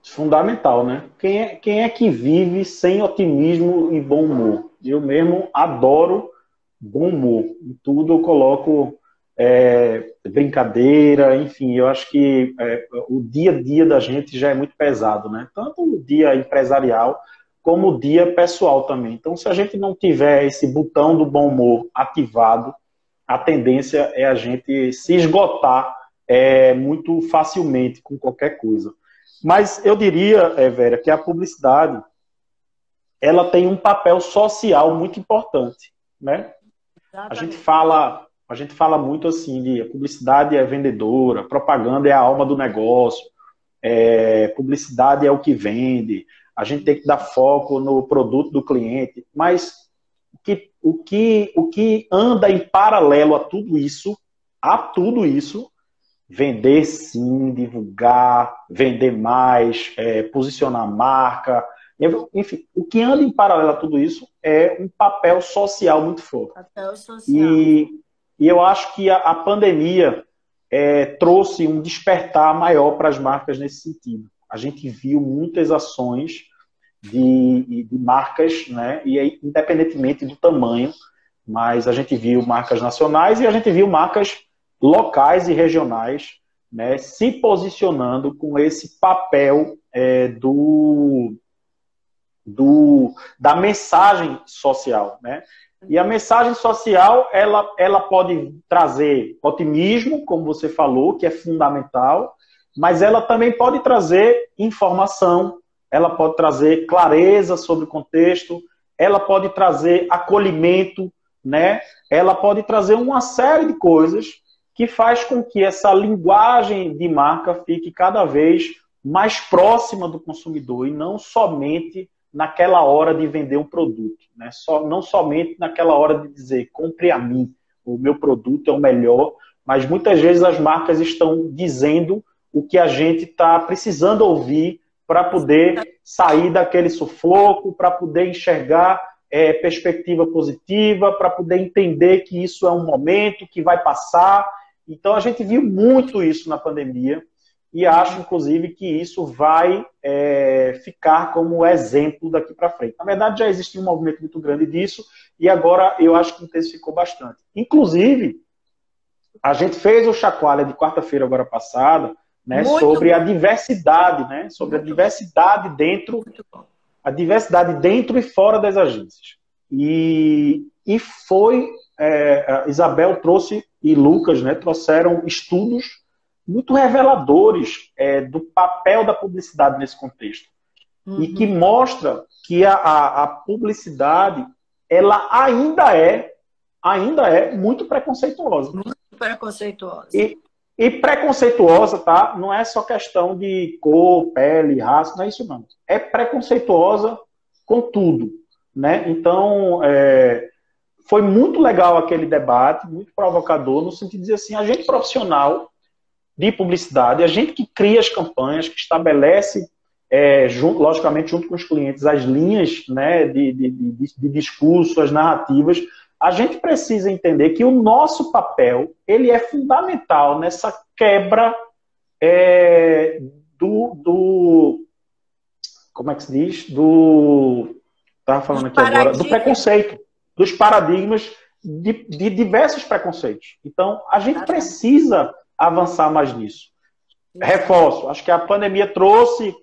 Fundamental, né? Quem é que vive sem otimismo e bom humor? Eu mesmo adoro bom humor. Em tudo eu coloco brincadeira, enfim, eu acho que o dia a dia da gente já é muito pesado, né? Tanto o dia empresarial como o dia pessoal também. Então, se a gente não tiver esse botão do bom humor ativado, a tendência é a gente se esgotar muito facilmente com qualquer coisa. Mas eu diria, Vera, que a publicidade ela tem um papel social muito importante, né? Exatamente. A gente fala muito assim de a publicidade é vendedora, propaganda é a alma do negócio, publicidade é o que vende, a gente tem que dar foco no produto do cliente, mas o que anda em paralelo a tudo isso, vender sim, divulgar, vender mais, posicionar a marca, enfim, o que anda em paralelo a tudo isso é um papel social muito forte. Papel social. E eu acho que a pandemia trouxe um despertar maior para as marcas nesse sentido. A gente viu muitas ações de marcas, né? E aí, independentemente do tamanho, mas a gente viu marcas nacionais e a gente viu marcas locais e regionais, né, se posicionando com esse papel da mensagem social, né? E a mensagem social, ela pode trazer otimismo, como você falou, que é fundamental, mas ela também pode trazer informação, ela pode trazer clareza sobre o contexto, ela pode trazer acolhimento, né? Ela pode trazer uma série de coisas que faz com que essa linguagem de marca fique cada vez mais próxima do consumidor e não somente naquela hora de vender um produto, né? Não somente naquela hora de dizer, compre a mim, o meu produto é o melhor, mas muitas vezes as marcas estão dizendo o que a gente está precisando ouvir para poder sair daquele sufoco, para poder enxergar perspectiva positiva, para poder entender que isso é um momento que vai passar. Então a gente viu muito isso na pandemia, e acho, inclusive, que isso vai ficar como exemplo daqui para frente. Na verdade, já existia um movimento muito grande disso, e agora eu acho que intensificou bastante. Inclusive, a gente fez o Chacoalha de quarta-feira agora passada, né, sobre a diversidade, né, sobre a diversidade dentro e fora das agências. E foi, Isabel trouxe, e Lucas, né, trouxeram estudos muito reveladores do papel da publicidade nesse contexto. E que mostra que a publicidade ela ainda é muito preconceituosa. Muito preconceituosa. E preconceituosa, tá? Não é só questão de cor, pele, raça, não é isso não. É preconceituosa com tudo, né? Então, foi muito legal aquele debate, muito provocador, no sentido de dizer assim, a gente profissional de publicidade, a gente que cria as campanhas, que estabelece, logicamente, junto com os clientes, as linhas, né, de discurso, as narrativas, a gente precisa entender que o nosso papel ele é fundamental nessa quebra como é que se diz? Estava falando aqui agora, do preconceito, dos paradigmas de diversos preconceitos. Então, a gente precisa avançar mais nisso. Reforço, acho que a pandemia trouxe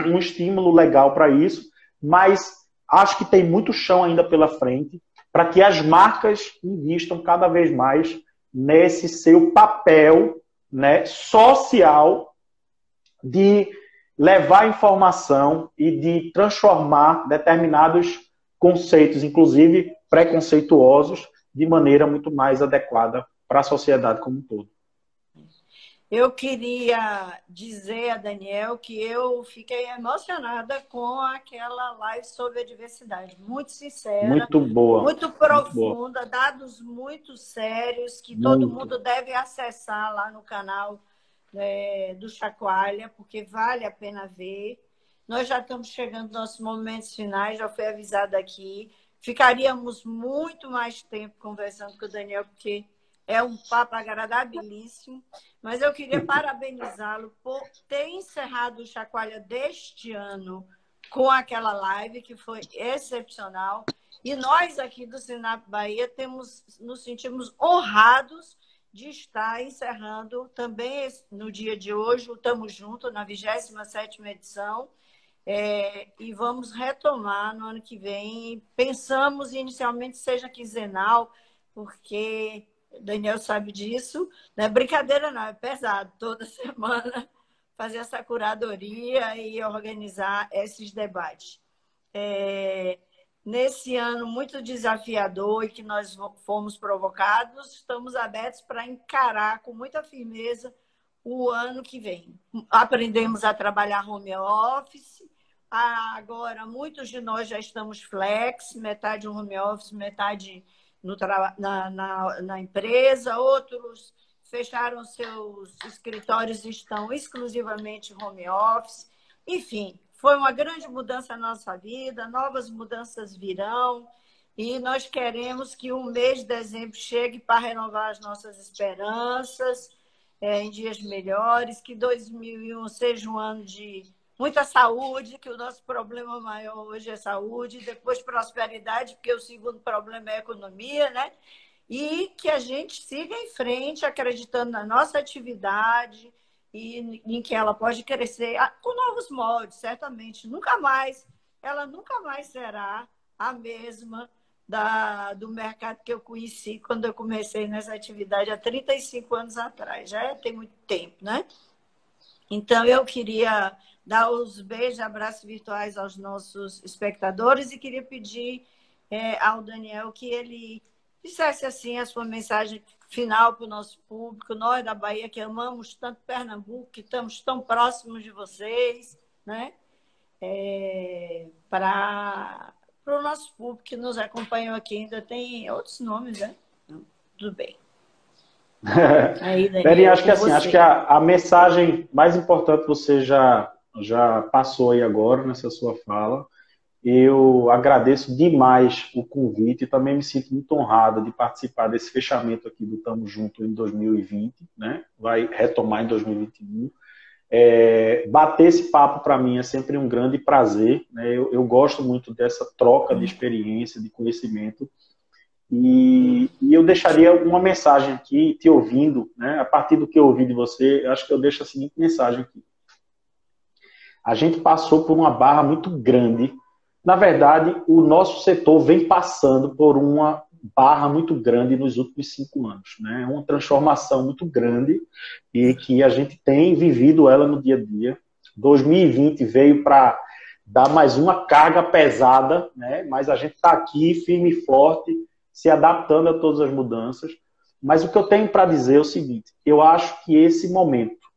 um estímulo legal para isso, mas acho que tem muito chão ainda pela frente para que as marcas invistam cada vez mais nesse seu papel, né, social de levar informação e de transformar determinados conceitos, inclusive preconceituosos, de maneira muito mais adequada para a sociedade como um todo. Eu queria dizer a Daniel que eu fiquei emocionada com aquela live sobre a diversidade. Muito sincera. Muito boa. Muito profunda, muito dados muito sérios que todo mundo deve acessar lá no canal do Chacoalha, porque vale a pena ver. Nós já estamos chegando nos nossos momentos finais, já foi avisado aqui. Ficaríamos muito mais tempo conversando com o Daniel, porque é um papo agradabilíssimo, mas eu queria parabenizá-lo por ter encerrado o Chacoalha deste ano com aquela live que foi excepcional. E nós aqui do Sinap Bahia nos sentimos honrados de estar encerrando também no dia de hoje, o Tamo Junto, na 27ª edição, e vamos retomar no ano que vem. Pensamos inicialmente seja quinzenal, porque O Daniel sabe disso. Não é brincadeira, não, é pesado. Toda semana fazer essa curadoria e organizar esses debates. Nesse ano muito desafiador e que nós fomos provocados, estamos abertos para encarar com muita firmeza o ano que vem. Aprendemos a trabalhar home office, agora muitos de nós já estamos flex, metade home office, metade na empresa, outros fecharam seus escritórios e estão exclusivamente home office. Enfim, foi uma grande mudança na nossa vida, novas mudanças virão e nós queremos que o mês de dezembro chegue para renovar as nossas esperanças em dias melhores, que 2001 seja um ano de muita saúde, que o nosso problema maior hoje é saúde, depois prosperidade, porque o segundo problema é a economia, né? E que a gente siga em frente, acreditando na nossa atividade e em que ela pode crescer com novos moldes, certamente. Ela nunca mais será a mesma do mercado que eu conheci quando eu comecei nessa atividade há 35 anos atrás. Já tem muito tempo, né? Então, eu queria dar os beijos, abraços virtuais aos nossos espectadores e queria pedir ao Daniel que ele dissesse assim a sua mensagem final para o nosso público, nós da Bahia que amamos tanto Pernambuco, que estamos tão próximos de vocês, né? Para o nosso público que nos acompanhou aqui, ainda tem outros nomes, né? Tudo bem. Aí, Daniel, acho que assim, acho que a mensagem mais importante você já passou aí agora nessa sua fala. Eu agradeço demais o convite e também me sinto muito honrado de participar desse fechamento aqui do Tamo Junto em 2020, né? Vai retomar em 2021. Bater esse papo para mim é sempre um grande prazer, né? Eu gosto muito dessa troca de experiência, de conhecimento. E eu deixaria uma mensagem aqui, te ouvindo, né? A partir do que eu ouvi de você, acho que eu deixo a seguinte mensagem aqui. A gente passou por uma barra muito grande. Na verdade, o nosso setor vem passando por uma barra muito grande nos últimos 5 anos, né? Uma transformação muito grande e que a gente tem vivido ela no dia a dia. 2020 veio para dar mais uma carga pesada, né? Mas a gente está aqui firme e forte, se adaptando a todas as mudanças. Mas o que eu tenho para dizer é o seguinte, eu acho que esse momento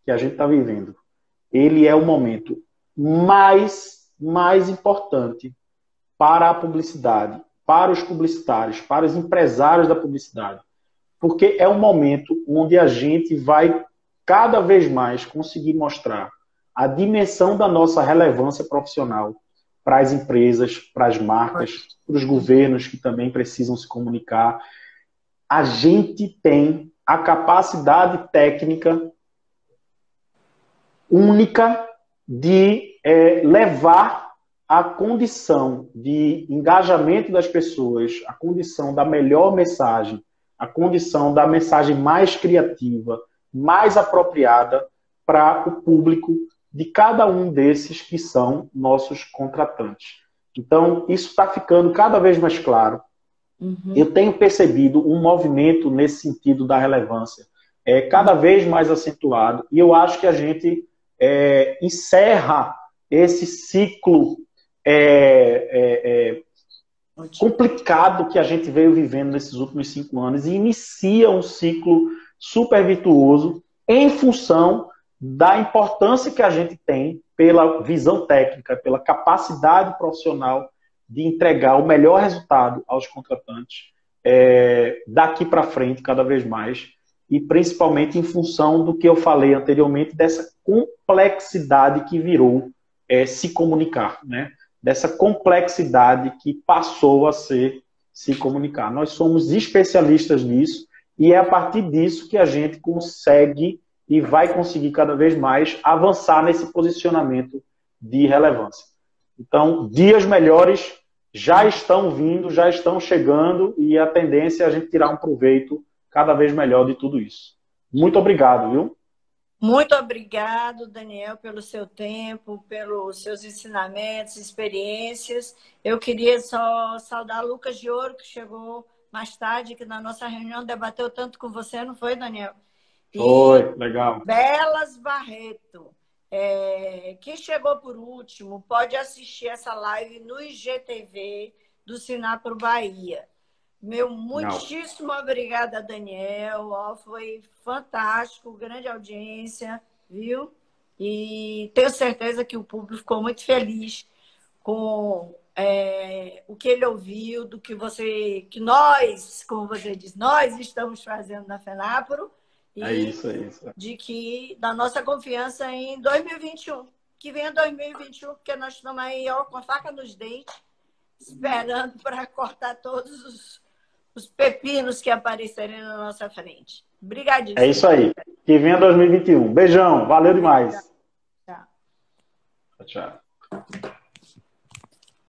que a gente está vivendo, ele é o momento mais importante para a publicidade, para os publicitários, para os empresários da publicidade. Porque é um momento onde a gente vai cada vez mais conseguir mostrar a dimensão da nossa relevância profissional para as empresas, para as marcas, para os governos que também precisam se comunicar. A gente tem a capacidade técnica única de levar a condição de engajamento das pessoas, a condição da melhor mensagem, a condição da mensagem mais criativa, mais apropriada para o público de cada um desses que são nossos contratantes. Então, isso está ficando cada vez mais claro. Eu tenho percebido um movimento nesse sentido da relevância cada vez mais acentuado, e eu acho que a gente encerra esse ciclo complicado que a gente veio vivendo nesses últimos 5 anos e inicia um ciclo super virtuoso em função da importância que a gente tem pela visão técnica, pela capacidade profissional de entregar o melhor resultado aos contratantes daqui para frente, cada vez mais, e principalmente em função do que eu falei anteriormente, dessa complexidade que virou se comunicar, né? Dessa complexidade que passou a ser se comunicar. Nós somos especialistas nisso e é a partir disso que a gente consegue e vai conseguir cada vez mais avançar nesse posicionamento de relevância. Então, dias melhores já estão vindo, já estão chegando e a tendência é a gente tirar um proveito cada vez melhor de tudo isso. Muito obrigado, viu? Muito obrigado, Daniel, pelo seu tempo, pelos seus ensinamentos, experiências. Eu queria só saudar Lucas de Ouro, que chegou mais tarde, que na nossa reunião debateu tanto com você, não foi, Daniel? Foi, legal. Belas Barreto. Quem chegou por último pode assistir essa live no IGTV do Sinapro Bahia. Meu muitíssimo obrigada, Daniel. Foi fantástico, grande audiência, viu? E tenho certeza que o público ficou muito feliz com o que ele ouviu, do que nós, como você disse, nós estamos fazendo na FENAPRO. É isso. Da nossa confiança em 2021. Que venha 2021, porque nós estamos aí com a faca nos dentes, esperando para cortar todos os pepinos que aparecerem na nossa frente. Obrigadíssimo. É isso aí. Que venha 2021. Beijão. Valeu demais. Tchau. Tchau.